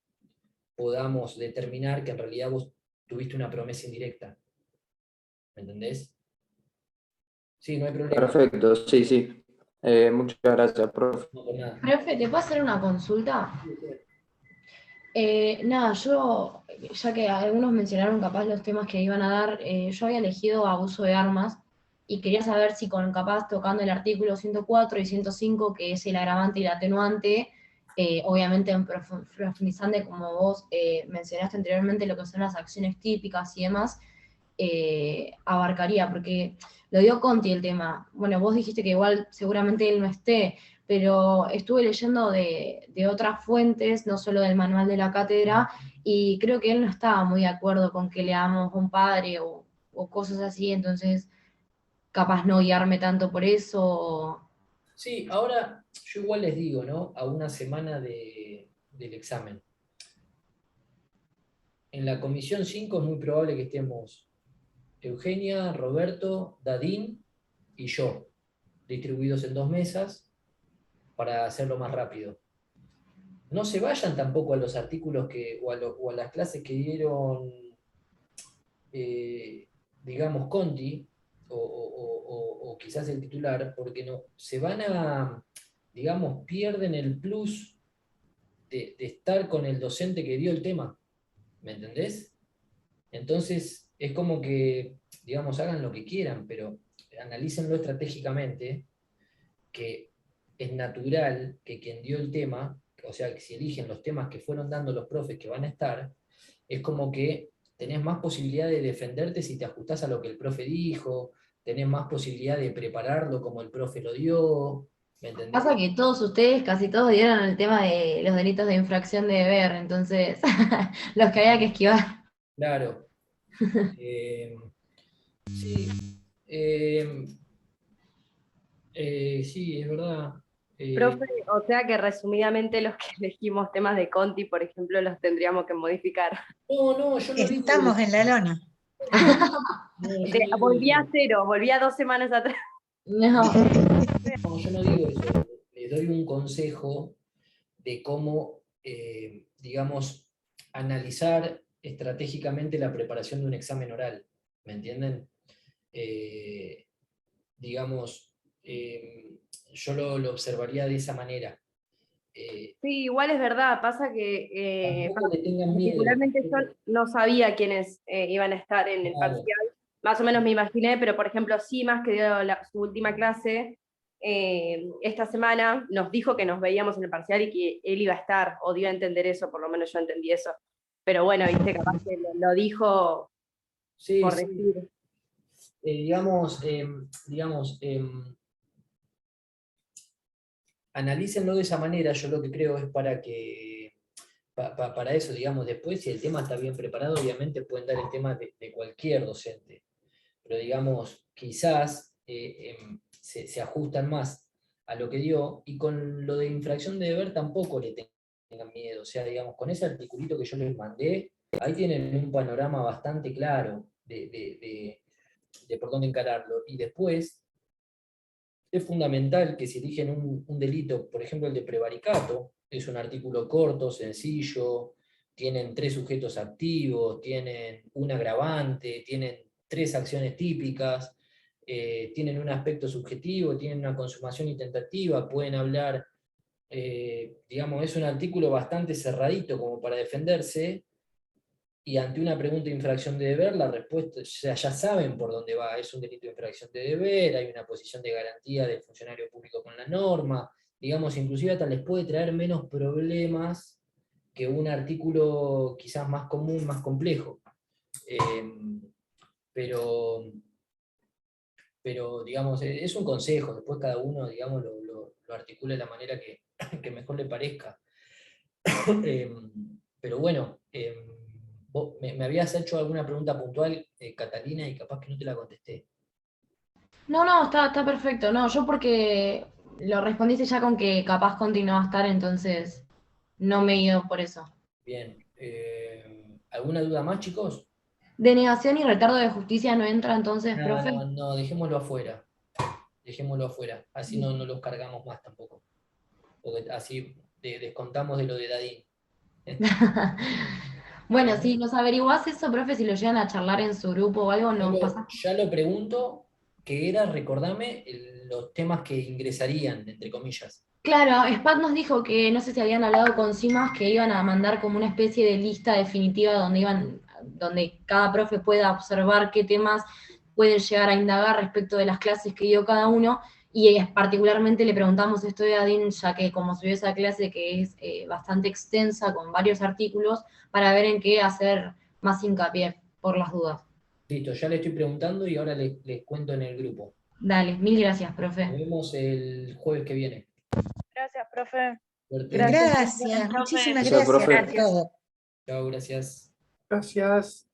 podamos determinar que en realidad vos tuviste una promesa indirecta. ¿Me entendés? Sí, no hay problema. Perfecto, sí, sí. Muchas gracias, profe. No, por nada. Profe, ¿te puedo hacer una consulta? Nada, yo, ya que algunos mencionaron capaz los temas que iban a dar, yo había elegido abuso de armas y quería saber si con capaz tocando el artículo 104 y 105, que es el agravante y el atenuante, obviamente profundizando como vos mencionaste anteriormente lo que son las acciones típicas y demás, abarcaría, porque lo dio Conti el tema. Bueno, vos dijiste que igual seguramente él no esté, pero estuve leyendo de otras fuentes, no solo del manual de la cátedra, y creo que él no estaba muy de acuerdo con que leamos a un padre o cosas así, entonces capaz no guiarme tanto por eso. Sí, ahora yo igual les digo, ¿no? A una semana del examen. En la comisión 5 es muy probable que estemos Eugenia, Roberto, Dadín y yo, distribuidos en 2 mesas para hacerlo más rápido. No se vayan tampoco a los artículos o a las clases que dieron, digamos, Conti, o quizás el titular, porque no, se van a, digamos, pierden el plus de estar con el docente que dio el tema. ¿Me entendés? Entonces, es como que, digamos, hagan lo que quieran, pero analícenlo estratégicamente, que es natural que quien dio el tema, o sea, que si eligen los temas que fueron dando los profes que van a estar, es como que tenés más posibilidad de defenderte si te ajustás a lo que el profe dijo, tenés más posibilidad de prepararlo como el profe lo dio, ¿me entendés? Pasa que todos ustedes, casi todos, dieron el tema de los delitos de infracción de deber, entonces los que había que esquivar. Claro. Sí. Sí, es verdad. Profe, o sea que resumidamente los que elegimos temas de Conti, por ejemplo, los tendríamos que modificar. No, yo no digo Estamos eso. en la lona. No, O yo sea, no digo volví a eso. cero, volví a 2 semanas atrás. No. No, yo no digo eso. Les doy un consejo de cómo, digamos, analizar estratégicamente la preparación de un examen oral. ¿Me entienden? Digamos, yo lo observaría de esa manera. Sí, igual es verdad, pasa que Tampoco le tengan miedo. particularmente yo no sabía quiénes iban a estar en el Claro. parcial, más o menos me imaginé, pero por ejemplo Simas, que dio su última clase esta semana, nos dijo que nos veíamos en el parcial y que él iba a estar, o dio a entender eso, por lo menos yo entendí eso. Pero bueno, viste, capaz que lo dijo Sí, por sí. decir. Digamos, analícenlo de esa manera, yo lo que creo es para que, para eso, digamos, después, si el tema está bien preparado, obviamente pueden dar el tema de cualquier docente, pero digamos, quizás se ajustan más a lo que dio, y con lo de infracción de deber tampoco le tengan miedo, o sea, digamos, con ese articulito que yo les mandé, ahí tienen un panorama bastante claro de por dónde encararlo, y después es fundamental que si eligen un delito, por ejemplo el de prevaricato, es un artículo corto, sencillo, tienen 3 sujetos activos, tienen un agravante, tienen 3 acciones típicas, tienen un aspecto subjetivo, tienen una consumación y tentativa, pueden hablar, digamos, es un artículo bastante cerradito como para defenderse, y ante una pregunta de infracción de deber, la respuesta, ya saben por dónde va, es un delito de infracción de deber, hay una posición de garantía del funcionario público con la norma, digamos, inclusive hasta les puede traer menos problemas que un artículo quizás más común, más complejo. Pero digamos, es un consejo, después cada uno, digamos, lo articula de la manera que mejor le parezca. Pero bueno, vos me habías hecho alguna pregunta puntual, Catalina, y capaz que no te la contesté. No, está perfecto. No, yo porque lo respondiste ya con que capaz continúa a estar, entonces no me he ido por eso. Bien. ¿Alguna duda más, chicos? ¿Denegación y retardo de justicia no entra entonces, profe? No, dejémoslo afuera. Dejémoslo afuera. Así no los cargamos más tampoco. Porque así descontamos de lo de Dadín. Bueno, si nos averiguás eso, profe, si lo llegan a charlar en su grupo o algo, nos pasa. Ya lo pregunto, que era, recordame, los temas que ingresarían, entre comillas. Claro, SPAC nos dijo que no sé si habían hablado con CIMAS que iban a mandar como una especie de lista definitiva donde cada profe pueda observar qué temas pueden llegar a indagar respecto de las clases que dio cada uno, y particularmente le preguntamos esto de Adin, ya que como subió esa clase que es bastante extensa con varios artículos, para ver en qué hacer más hincapié por las dudas. Listo, ya le estoy preguntando y ahora les cuento en el grupo. Dale, mil gracias, Nos profe. vemos el jueves que viene. Gracias, profe. Suerte. Gracias, muchísimas Gracias, gracias profe. por todo. Chao, gracias. Gracias.